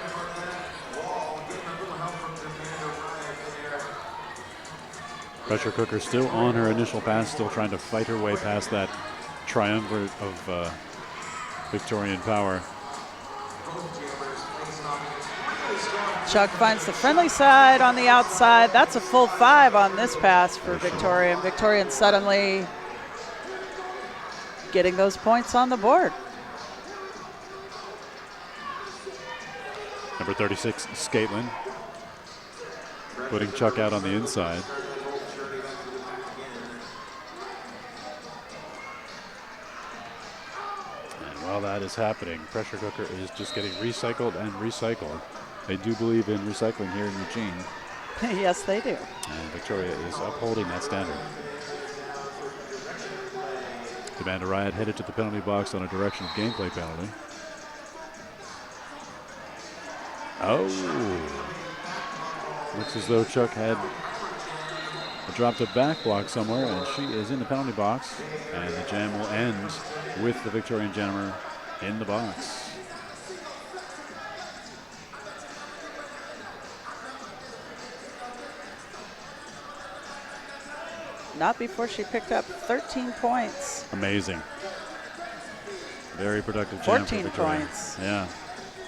Pressure Cooker still on her initial pass, still trying to fight her way past that triumvirate of Victorian power. Chuck finds the friendly side on the outside. That's a full 5 on this pass for Victorian. Victorian suddenly getting those points on the board. Number 36, Scaitlin, putting Chuck out on the inside. And while that is happening, Pressure Cooker is just getting recycled and recycled. They do believe in recycling here in Eugene. Yes, they do. And Victoria is upholding that standard. Demand a Riot headed to the penalty box on a direction of gameplay penalty. Oh. Looks as though Chuck had dropped a back block somewhere, and she is in the penalty box. And the jam will end with the Victorian jammer in the box. Not before she picked up 13 points. Amazing. Very productive jam 14 for Victoria. points. Yeah.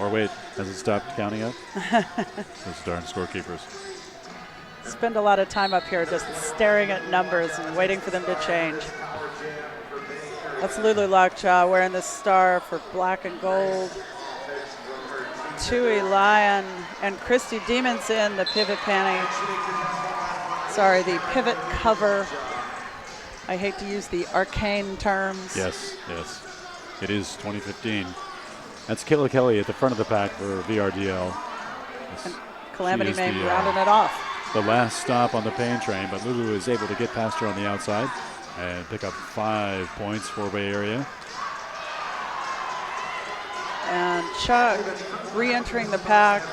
Or wait, has it stopped counting up? Those darn scorekeepers. Spend a lot of time up here just staring at numbers and waiting for them to change. That's Lulu Lockjaw wearing the star for black and gold. Tui Lion and Christy Demons in the pivot panty. Sorry, the pivot cover. I hate to use the arcane terms. Yes, yes. It is 2015. That's Kayla Kelly at the front of the pack for VRDL. And Calamity Mane rounding it off. The last stop on the pain train, but Lulu is able to get past her on the outside and pick up 5 points for Bay Area. And Chuck re-entering the pack,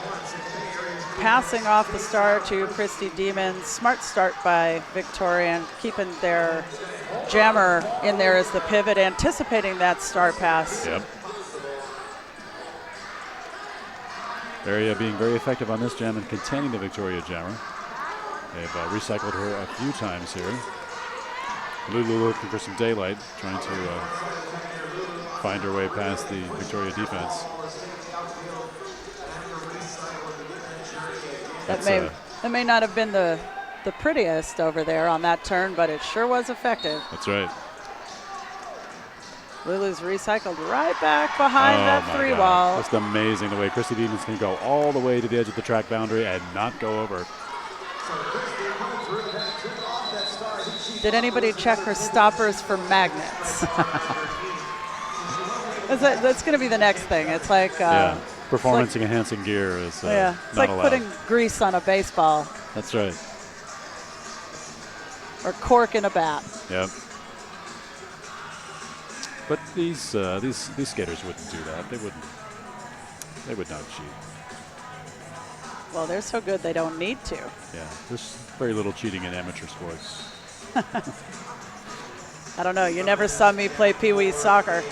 passing off the star to Christy Demons. Smart start by Victorian, keeping their jammer in there as the pivot, anticipating that star pass. Yep. Area being very effective on this jam and containing the Victoria jammer. They've recycled her a few times here. Lulu looking for some daylight, trying to find her way past the Victoria defense. That may not have been the prettiest over there on that turn, but it sure was effective. That's right. Lulu's recycled right back behind that three wall. Just amazing the way Christy Demons can go all the way to the edge of the track boundary and not go over. Did anybody check her stoppers for magnets? That's going to be the next thing. It's like performance enhancing gear is it's not like allowed. putting grease on a baseball. That's right. Or cork in a bat. Yep. But these skaters wouldn't do that. They wouldn't. They would not cheat. Well, they're so good they don't need to. Yeah, there's very little cheating in amateur sports. I don't know. You never saw me play Pee-wee soccer.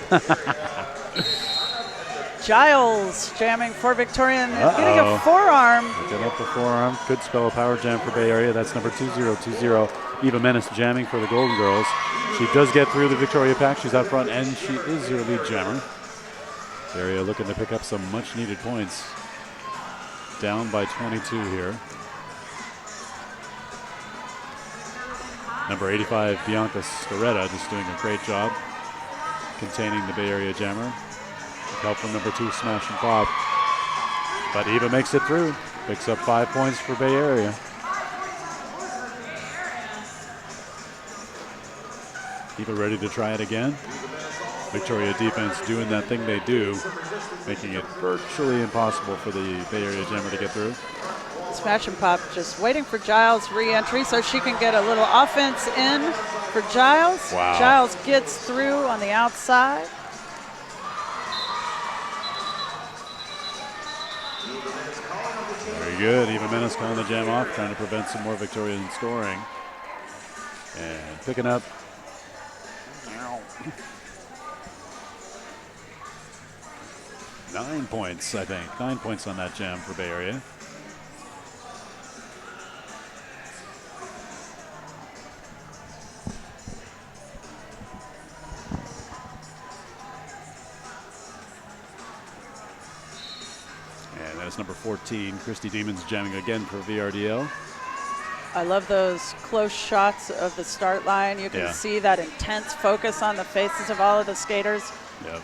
Giles jamming for Victorian. Getting a forearm. Looking up the forearm. Could spell a power jam for Bay Area. That's number 2020. Eva Menace jamming for the Golden Girls. She does get through the Victoria pack. She's out front, and she is your lead jammer. Bay Area looking to pick up some much-needed points. Down by 22 here. Number 85, Bianca Storetta, just doing a great job containing the Bay Area jammer. With help from number 2, Smash and Pop. But Eva makes it through. Picks up 5 points for Bay Area. Eva ready to try it again. Victoria defense doing that thing they do, making it virtually impossible for the Bay Area jammer to get through. Smash and Pop just waiting for Giles' re-entry so she can get a little offense in for Giles. Wow. Giles gets through on the outside. Very good. Eva Menace calling the jam off, trying to prevent some more Victorian scoring. And picking up 9 points, I think. 9 points on that jam for Bay Area. And that's number 14, Christy Demons jamming again for VRDL. I love those close shots of the start line. You can see that intense focus on the faces of all of the skaters. Yep.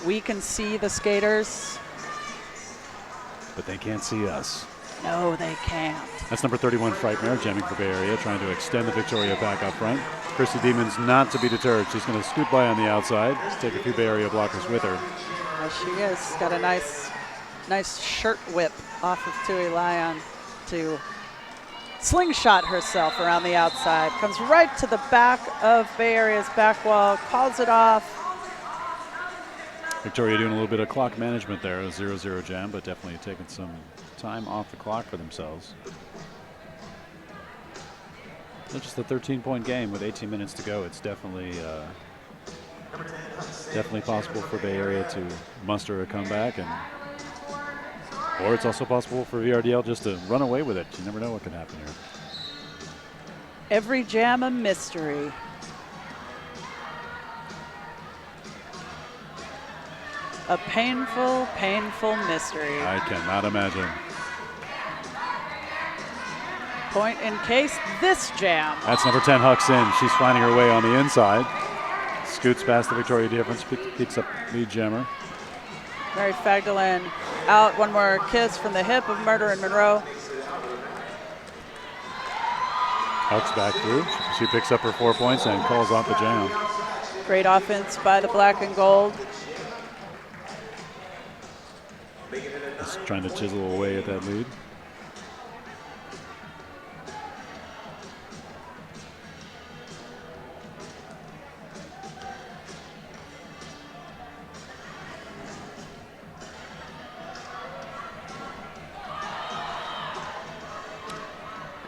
We can see the skaters. But they can't see us. No, they can't. That's number 31, Frightmare, jamming for Bay Area, trying to extend the Victoria back up front. Christy Demons not to be deterred. She's going to scoot by on the outside. Just take a few Bay Area blockers with her. There she is. Got a nice shirt whip off of Tui Lyon to slingshot herself around the outside. Comes right to the back of Bay Area's back wall, calls it off. Victoria doing a little bit of clock management there, a 0-0 jam, but definitely taking some time off the clock for themselves. It's just a 13-point game with 18 minutes to go. It's definitely possible for Bay Area to muster a comeback, or it's also possible for VRDL just to run away with it. You never know what can happen here. Every jam a mystery. A painful, painful mystery. I cannot imagine. Point in case this jam. That's number 10, Hucks in. She's finding her way on the inside. Scoots past the Victoria difference, picks up lead jammer. Mary Fagdalin out. One more kiss from the hip of Murder and Monroe. Hucks back through. She picks up her 4 points and calls off the jam. Great offense by the black and gold. Just trying to chisel away at that lead.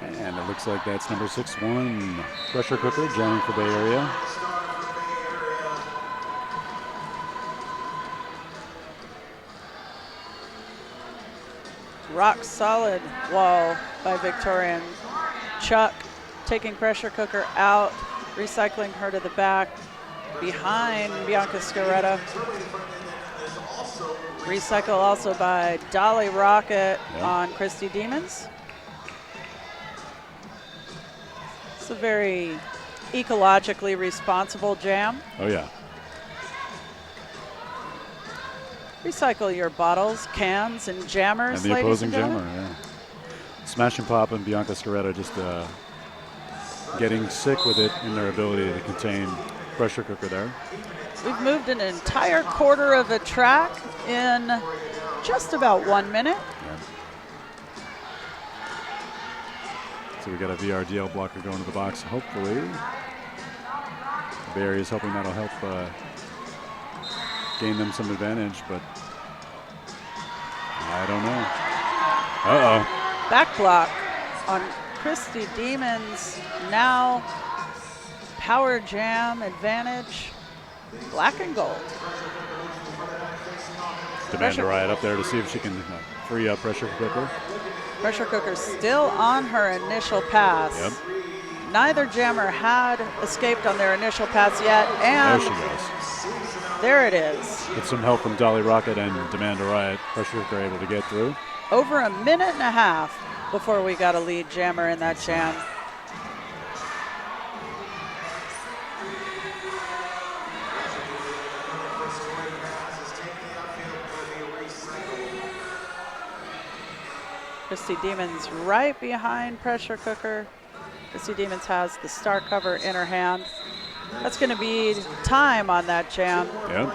And it looks like that's number 6-1, Pressure Cooker, jamming for Bay Area. Rock solid wall by Victorian. Chuck taking pressure cooker out, recycling her to the back behind Bianca Scaretta. Recycle also by Dolly Rocket on Christy Demons. It's a very ecologically responsible jam. Oh, yeah. Recycle your bottles, cans, and jammers, and the ladies opposing and gentlemen. jammer, yeah. Smash and Pop and Bianca Scaretta just getting sick with it in their ability to contain pressure cooker there. We've moved an entire quarter of a track in just about 1 minute. Yeah. So we got a VRDL blocker going to the box, hopefully. Bay Area is hoping that'll help gain them some advantage, but I don't know. Uh-oh. Back block on Christy Demons. Now power jam advantage. Black and gold. Demand to Riot up there to see if she can free up pressure cooker. Pressure cooker still on her initial pass. Yep. Neither jammer had escaped on their initial pass yet, and there she goes. there it is. With some help from Dolly Rocket and Demand to Riot, pressure cooker able to get through. Over a minute and a half before we got a lead jammer in that jam. Christy Demons right behind pressure cooker. Christy Demons has the star cover in her hand. That's going to be time on that jam. Yep.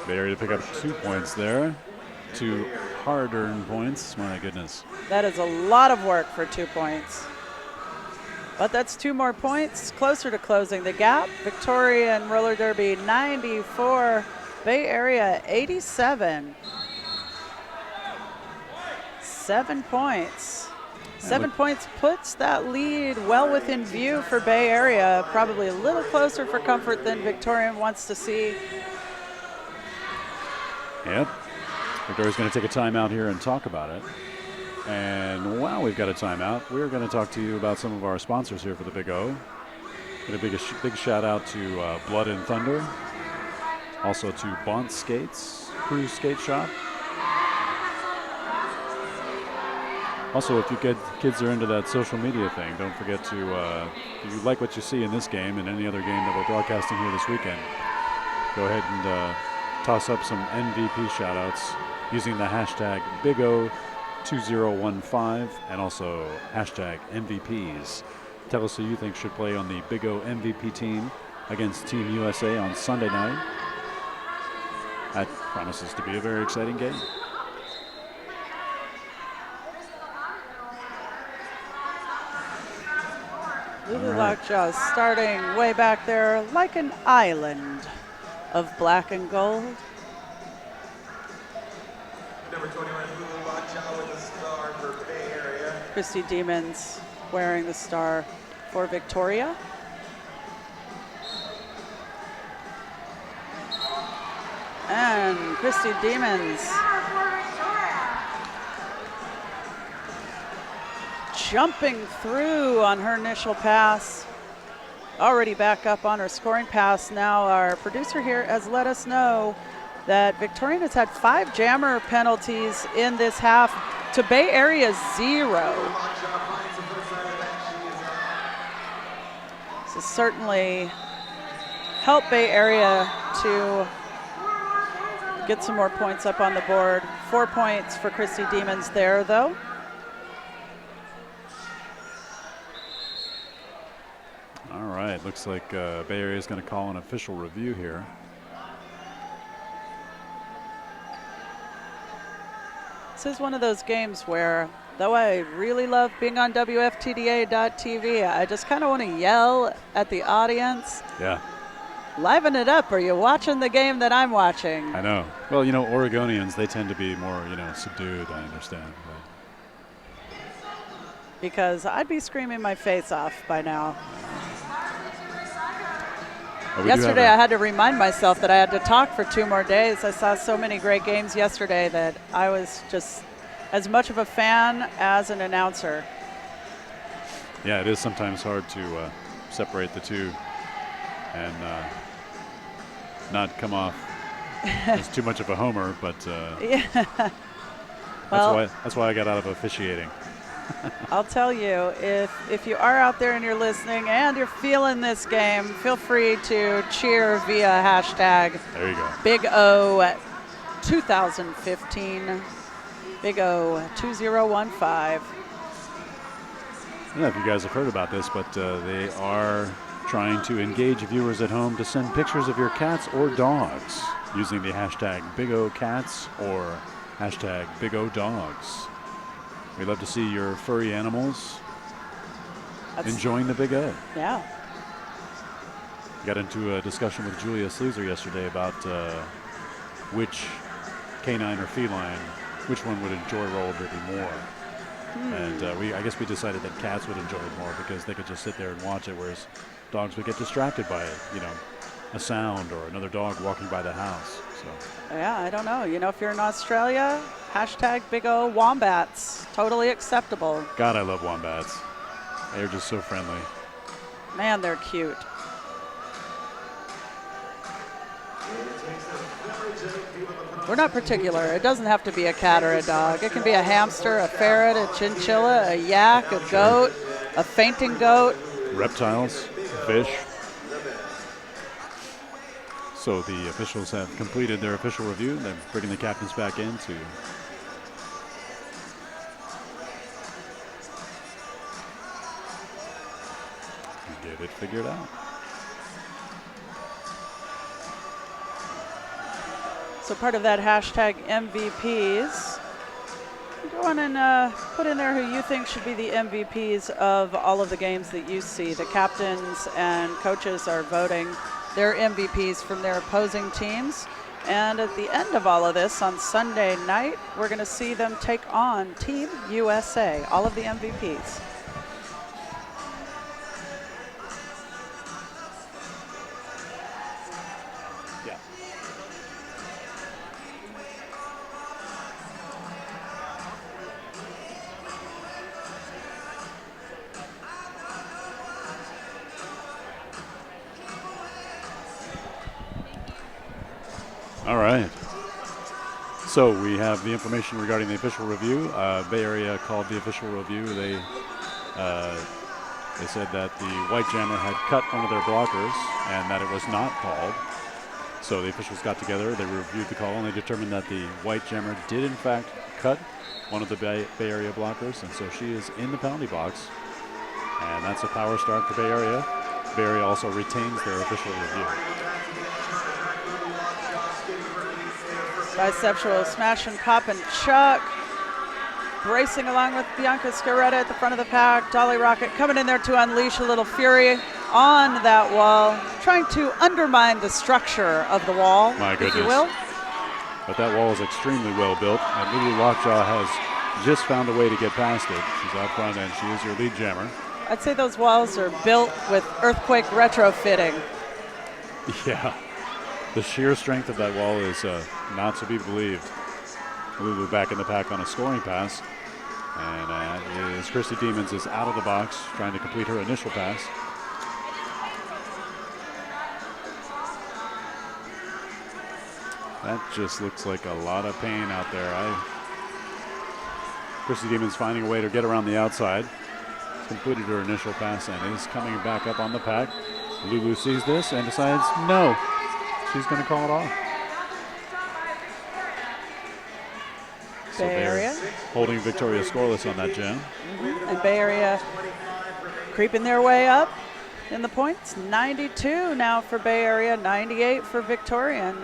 Bay Area to pick up 2 points there. 2 hard-earned points. My goodness. That is a lot of work for 2 points. But that's 2 more points closer to closing the gap. Victorian Roller Derby 94, Bay Area 87. 7 points. 7 points puts that lead well within view for Bay Area. Probably a little closer for comfort than Victorian wants to see. Yep. Victoria's going to take a timeout here and talk about it. And while we've got a timeout, we're going to talk to you about some of our sponsors here for the Big O. Get a big shout out to Blood and Thunder. Also to Bont Skates, Cruise Skate Shop. Also, if you kids are into that social media thing, don't forget to, if you like what you see in this game and any other game that we're broadcasting here this weekend, go ahead and toss up some MVP shout-outs using the hashtag BigO2015 and also hashtag MVPs. Tell us who you think should play on the Big O MVP team against Team USA on Sunday night. That promises to be a very exciting game. Lulu Lockjaw starting way back there like an island of black and gold. Number 21, Lulu Lockjaw with the star for Bay Area. Christy Demons wearing the star for Victoria. And Christy Demons jumping through on her initial pass. Already back up on her scoring pass. Now our producer here has let us know that Victorian has had 5 jammer penalties in this half to Bay Area 0. So certainly help Bay Area to get some more points up on the board. 4 points for Christy Demons there, though. All right, looks like Bay Area is going to call an official review here. This is one of those games where, though I really love being on WFTDA.tv, I just kind of want to yell at the audience. Yeah. Liven it up. Are you watching the game that I'm watching? I know. Well, you know, Oregonians, they tend to be more, subdued, I understand. But because I'd be screaming my face off by now. Yesterday I had to remind myself that I had to talk for 2 more days. I saw so many great games yesterday that I was just as much of a fan as an announcer. Yeah, it is sometimes hard to separate the two and not come off as too much of a homer, but Yeah. Well, that's why I got out of officiating. I'll tell you, if you are out there and you're listening and you're feeling this game, feel free to cheer via hashtag There you go. Big O 2015, Big O 2015. I don't know if you guys have heard about this, but they are trying to engage viewers at home to send pictures of your cats or dogs using the hashtag BigOCats or hashtag BigODogs. We'd love to see your furry animals enjoying the Big O. Yeah. Got into a discussion with Julia Sleazer yesterday about which canine or feline, which one would enjoy roller derby more. And I guess we decided that cats would enjoy it more because they could just sit there and watch it, whereas dogs would get distracted by it, a sound or another dog walking by the house. So Yeah, I don't know. If you're in Australia, hashtag Big O Wombats. Totally acceptable. God, I love wombats. They're just so friendly. Man, they're cute. We're not particular. It doesn't have to be a cat or a dog. It can be a hamster, a ferret, a chinchilla, a yak, a goat, a fainting goat. Reptiles, fish. So the officials have completed their official review. They're bringing the captains back in to get it figured out. So part of that hashtag MVPs, go on and put in there who you think should be the MVPs of all of the games that you see. The captains and coaches are voting their MVPs from their opposing teams. And at the end of all of this, on Sunday night, we're going to see them take on Team USA, all of the MVPs. All right. So we have the information regarding the official review. Bay Area called the official review. They said that the White Jammer had cut one of their blockers and that it was not called. So the officials got together, they reviewed the call, and they determined that the White Jammer did in fact cut one of the Bay Area blockers, and so she is in the penalty box. And that's a power start for Bay Area. Bay Area also retains their official review. Biceptual smash and pop and chuck. Racing along with Bianca Scaretta at the front of the pack. Dolly Rocket coming in there to unleash a little fury on that wall, trying to undermine the structure of the wall, My goodness. if you will. But that wall is extremely well built, and Lulu Lockjaw has just found a way to get past it. She's out front, and she is your lead jammer. I'd say those walls are built with earthquake retrofitting. Yeah. The sheer strength of that wall is not to be believed. Lulu back in the pack on a scoring pass. And as Christy Demons is out of the box trying to complete her initial pass. That just looks like a lot of pain out there. Christy Demons finding a way to get around the outside. Completed her initial pass and is coming back up on the pack. Lulu sees this and decides no. She's going to call it off. So Bay Area holding Victoria scoreless on that jam. And Bay Area creeping their way up in the points. 92 now for Bay Area, 98 for Victorian.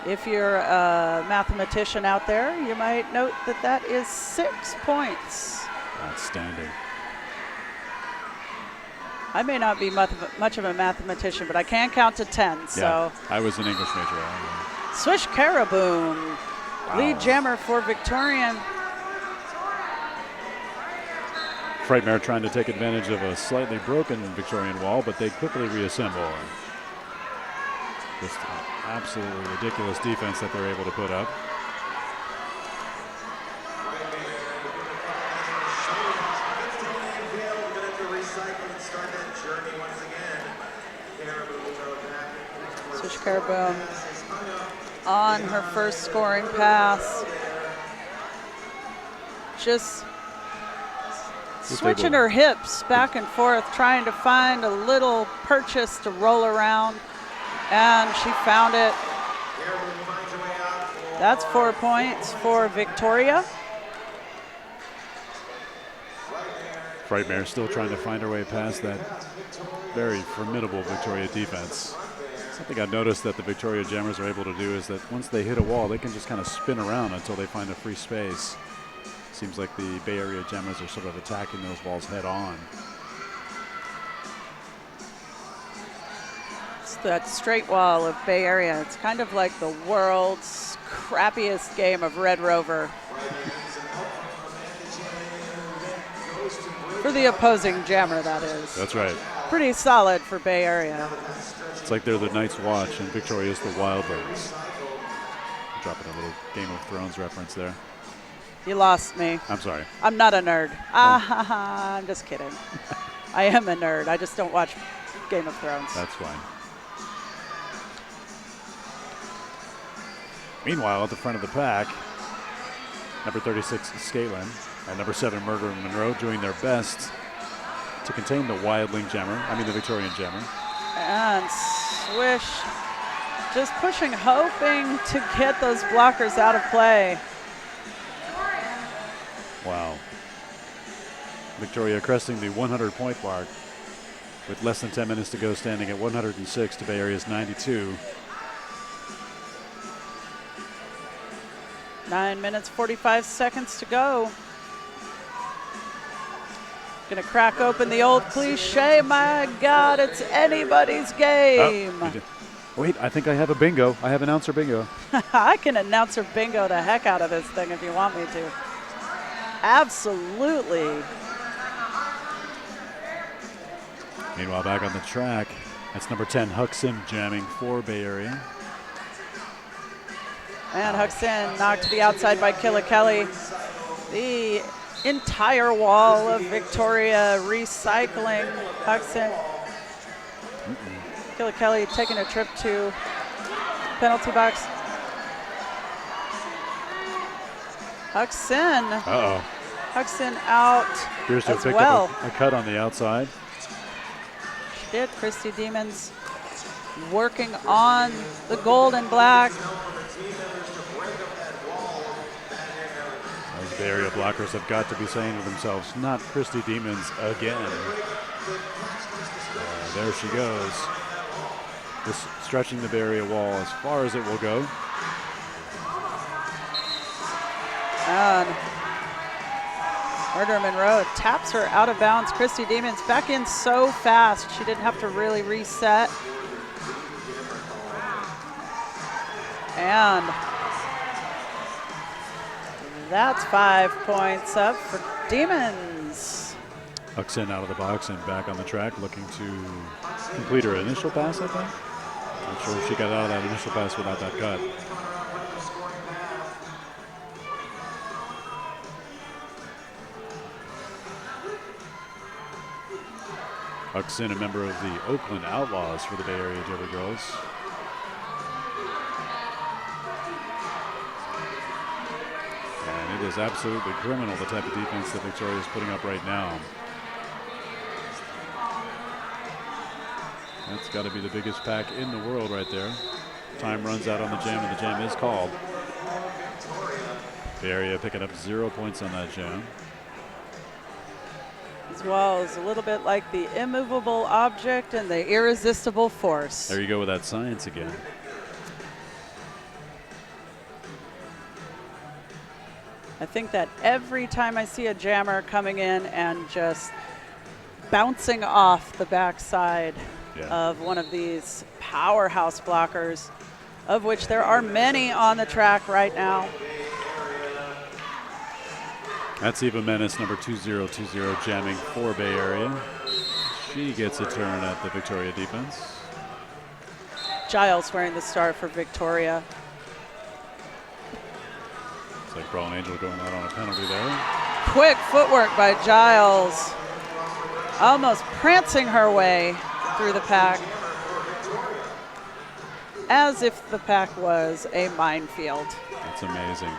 If you're a mathematician out there, you might note that that is 6 points. Outstanding. I may not be much of a mathematician, but I can count to 10. So Yeah, I was an English major. Swish Caraboom, lead jammer for Victorian. Frightmare trying to take advantage of a slightly broken Victorian wall, but they quickly reassemble. Just absolutely ridiculous defense that they're able to put up. Caraboom on her first scoring pass. Just switching her hips back and forth, trying to find a little purchase to roll around, and she found it. That's 4 points for Victoria. Frightmare still trying to find her way past that very formidable Victoria defense. Something I've noticed that the Victoria Jammers are able to do is that once they hit a wall, they can just kind of spin around until they find a free space. Seems like the Bay Area Jammers are sort of attacking those walls head on. It's that straight wall of Bay Area. It's kind of like the world's crappiest game of Red Rover. For the opposing jammer, that is. That's right. Pretty solid for Bay Area. It's like they're the Night's Watch and Victoria's the Wildlings. Dropping a little Game of Thrones reference there. You lost me. I'm sorry. I'm not a nerd. I'm just kidding. I am a nerd. I just don't watch Game of Thrones. That's fine. Meanwhile, at the front of the pack, number 36, Scalen, and number 7, Murder Monroe, doing their best to contain the Wildling Jammer, the Victorian Jammer. And Swish just pushing, hoping to get those blockers out of play. Wow. Victoria cresting the 100-point mark with less than 10 minutes to go, standing at 106 to Bay Area's 92. 9 minutes, 45 seconds to go. Gonna crack open the old cliche. My God, it's anybody's game. Wait, I think I have a bingo. I have announcer bingo. I can announcer bingo the heck out of this thing if you want me to. Absolutely. Meanwhile, back on the track, that's number 10, Huck Sim, jamming for Bay Area. And Huck Sim knocked to the outside by Killikelly. The entire wall of Victoria recycling Huck Sim. Killikelly taking a trip to penalty box. Huck Sim. Uh-oh. Huck Sim out Appears to have as picked well. up a cut on the outside. She did. Christy Demons working on the gold and black. Those Bay Area blockers have got to be saying to themselves, not Christy Demons again. There she goes. Just stretching the Bay Area wall as far as it will go. And Murder Monroe taps her out of bounds. Christy Demons back in so fast. She didn't have to really reset. And that's 5 points up for Demons. Huck Sim out of the box and back on the track, looking to complete her initial pass, I think. Not sure if she got out of that initial pass without that cut. Huck Sim, a member of the Oakland Outlaws for the Bay Area Jelly Girls. And it is absolutely criminal, the type of defense that Victoria is putting up right now. That's got to be the biggest pack in the world right there. Time runs out on the jam, and the jam is called. Bay Area picking up 0 points on that jam. As well as a little bit like the immovable object and the irresistible force. There you go with that science again. I think that every time I see a jammer coming in and just bouncing off the backside of one of these powerhouse blockers, of which there are many on the track right now. That's Eva Menace, number 2020, jamming for Bay Area. She gets a turn at the Victoria defense. Giles wearing the star for Victoria. It's like Brawl Angel going out on a penalty there. Quick footwork by Giles. Almost prancing her way through the pack. as if the pack was a minefield. That's amazing.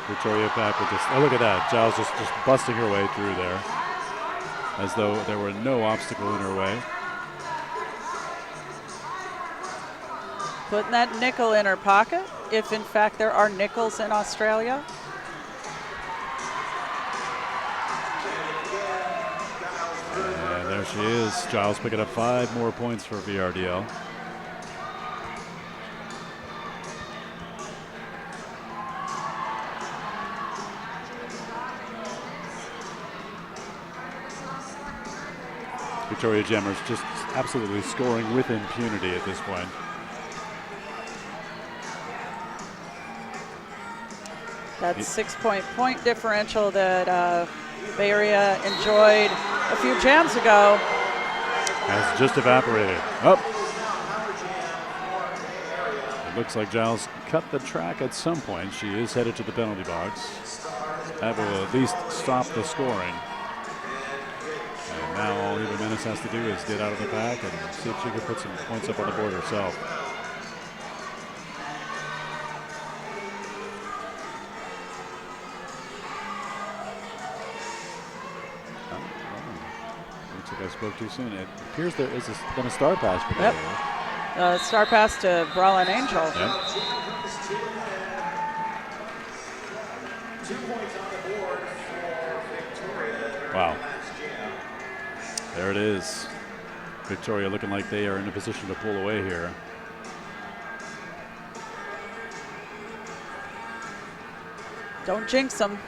Victoria pack with just, oh, look at that. Giles just busting her way through there as though there were no obstacle in her way. Putting that nickel in her pocket, if in fact there are nickels in Australia. And there she is. Giles picking up 5 more points for VRDL. Victoria Gemmer's just absolutely scoring with impunity at this point. That 6-point point differential that Bay Area enjoyed a few jams ago has just evaporated. Up. It looks like Giles cut the track at some point. She is headed to the penalty box. That will at least stop the scoring. And now all Eva Menace has to do is get out of the pack and see if she can put some points up on the board herself. Looks like I spoke too soon. It appears there is been a star pass for Yep. Star pass to Brawlin Angel. Yep. 2 points on the board for Victoria. Wow. There it is. Victoria looking like they are in a position to pull away here. Don't jinx them.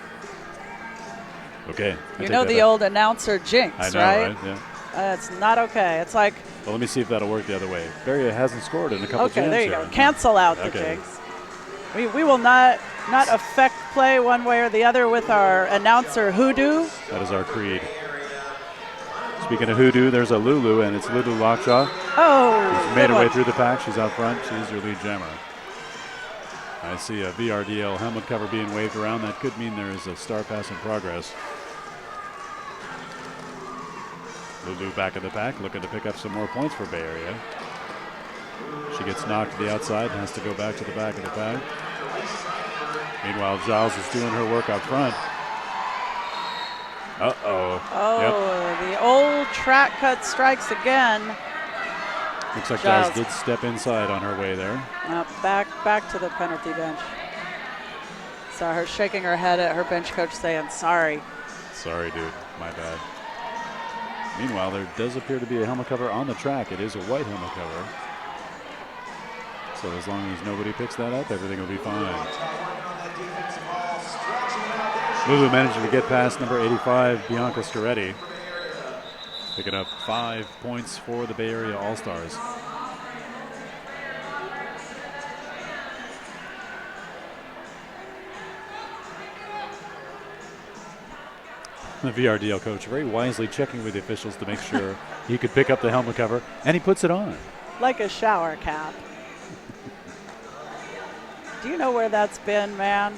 Okay. You know the old announcer jinx, I know, right? Yeah. It's not okay. It's like, Well, let me see if that'll work the other way. Barria hasn't scored in a couple okay, jams there you here. go. Cancel out the Okay. jinx. We will not affect play one way or the other with our announcer hoodoo. That is our creed. Speaking of hoodoo, there's a Lulu, and it's Lulu Lockjaw. Oh, She's made her way one. through the pack. She's out front. She's your lead jammer. I see a VRDL helmet cover being waved around. That could mean there is a star pass in progress. Lulu back of the pack, looking to pick up some more points for Bay Area. She gets knocked to the outside and has to go back to the back of the pack. Meanwhile, Giles is doing her work up front. Uh-oh. Oh, the old track cut strikes again. Looks like Giles. Giles did step inside on her way there. Back to the penalty bench. Saw her shaking her head at her bench coach saying, sorry. Sorry, dude. My bad. Meanwhile, there does appear to be a helmet cover on the track. It is a white helmet cover. So as long as nobody picks that up, everything will be fine. Lulu managed to get past number 85, Bianca Scaretti. Picking up 5 points for the Bay Area All-Stars. The VRDL coach very wisely checking with the officials to make sure he could pick up the helmet cover, and he puts it on. Like a shower cap. Do you know where that's been, man?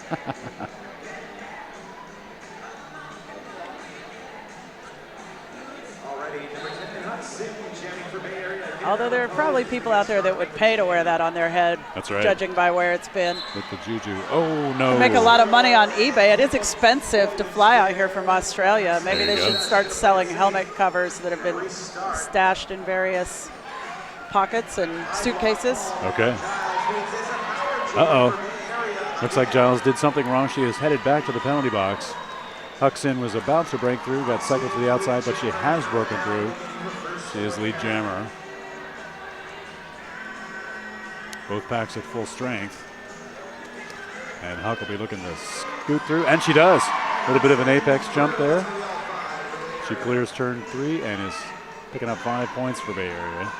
Although there are probably people out there that would pay to wear that on their head. That's right. Judging by where it's been. With the juju. Oh, no. Make a lot of money on eBay. It is expensive to fly out here from Australia. Maybe There they you should go. start selling helmet covers that have been stashed in various pockets and suitcases. Okay. Uh-oh. Looks like Giles did something wrong. She is headed back to the penalty box. Huxin was about to break through, got cycled to the outside, but she has broken through. She is lead jammer. Both packs at full strength. And Huck will be looking to scoot through, and she does. A little bit of an apex jump there. She clears turn 3 and is picking up 5 points for Bay Area.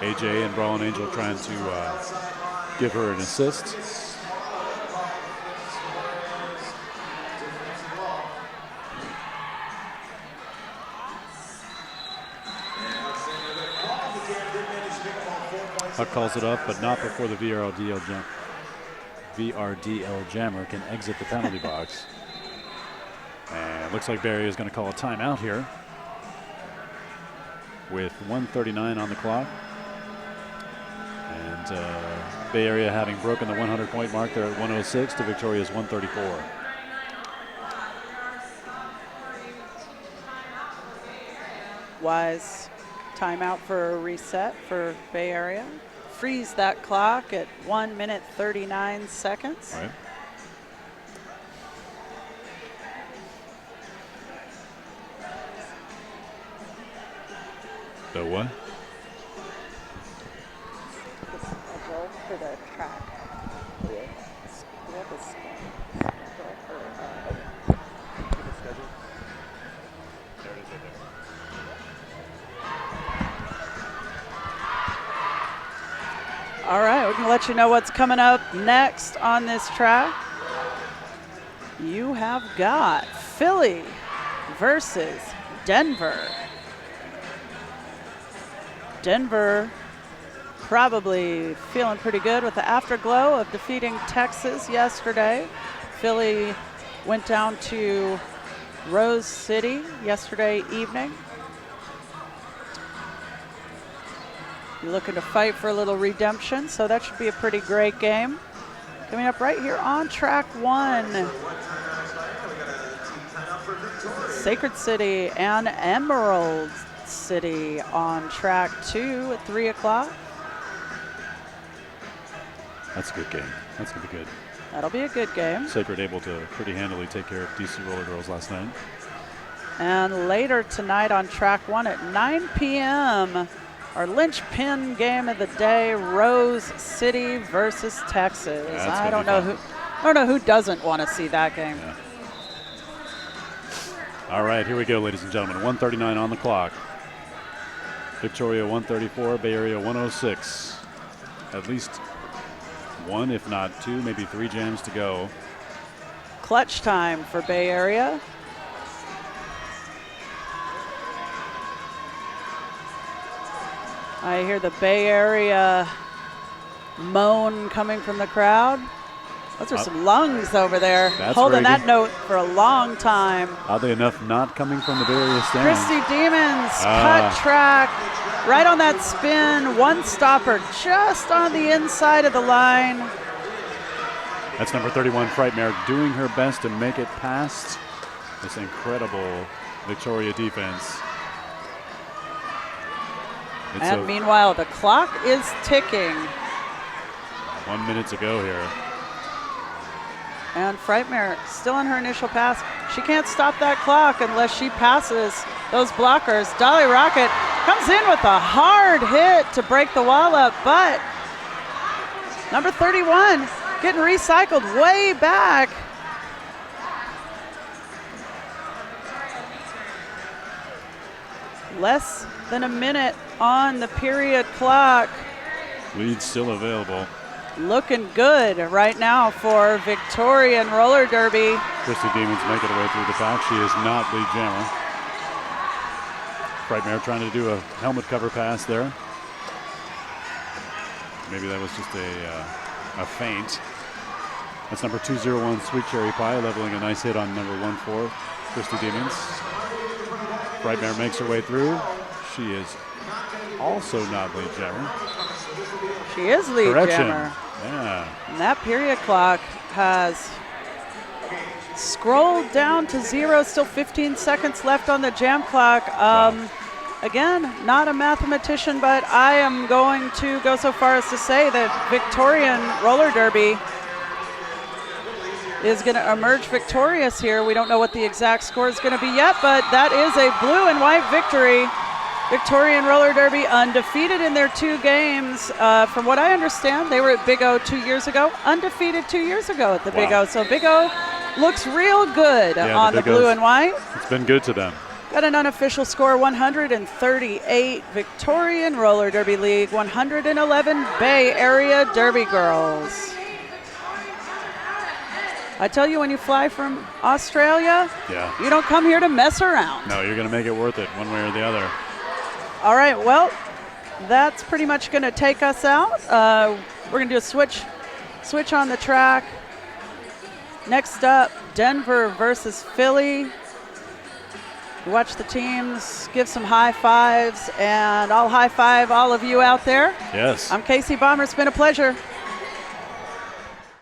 AJ and Brawlin Angel trying to give her an assist. Huck calls it up, but not before the VRDL jammer can exit the penalty box. And looks like Barry is going to call a timeout here. with 1:39 on the clock. And Bay Area having broken the 100-point mark there at 106 to Victoria's 134. Wise timeout for a reset for Bay Area. Freeze that clock at 1 minute 39 seconds. Right. The what? For the track. All right, we're going to let you know what's coming up next on this track. You have got Philly versus Denver. Denver probably feeling pretty good with the afterglow of defeating Texas yesterday. Philly went down to Rose City yesterday evening. Looking to fight for a little redemption, so that should be a pretty great game. Coming up right here on track 1. Sacred City and Emerald City on track 2 at 3 o'clock. That's a good game. That's going to be good. That'll be a good game. Sacred able to pretty handily take care of DC Roller Girls last night. And later tonight on track 1 at 9 p.m., our linchpin game of the day, Rose City versus Texas. I don't know who doesn't want to see that game. Yeah. All right, here we go, ladies and gentlemen. 1:39 on the clock. Victoria 134, Bay Area 106. At least one, if not two, maybe 3 jams to go. Clutch time for Bay Area. I hear the Bay Area moan coming from the crowd. Those are some lungs over there, holding that note for a long time. Oddly enough, not coming from the Bay Area stand. Christy Demons, cut track, right on that spin, one stopper just on the inside of the line. That's number 31, Frightmare, doing her best to make it past this incredible Victoria defense. And meanwhile, the clock is ticking. 1 minute to go here. And Frightmare still on her initial pass. She can't stop that clock unless she passes those blockers. Dolly Rocket comes in with a hard hit to break the wall up, but number 31 getting recycled way back. Less than a minute on the period clock. Lead still available. Looking good right now for Victorian Roller Derby. Christy Demons making her way through the pack. She is not lead jammer. Frightmare trying to do a helmet cover pass there. Maybe that was just a feint. That's number 201, Sweet Cherry Pie, leveling a nice hit on number 14, Christy Demons. Frightmare makes her way through. She is also not lead jammer. She is lead jammer. Yeah. And that period clock has scrolled down to 0. Still 15 seconds left on the jam clock. Again, not a mathematician, but I am going to go so far as to say that Victorian Roller Derby is going to emerge victorious here. We don't know what the exact score is going to be yet, but that is a blue and white victory. Victorian Roller Derby undefeated in their 2 games. From what I understand, they were at Big O 2 years ago, undefeated 2 years ago at the Big O. So Big O looks real good on the blue and white. It's been good to them. Got an unofficial score, 138 Victorian Roller Derby League, 111 Bay Area Derby Girls. I tell you, when you fly from Australia, you don't come here to mess around. No, you're going to make it worth it one way or the other. All right, well, that's pretty much going to take us out. We're going to do a switch on the track. Next up, Denver versus Philly. Watch the teams give some high fives, and I'll high five all of you out there. Yes. I'm Casey Bomber. It's been a pleasure.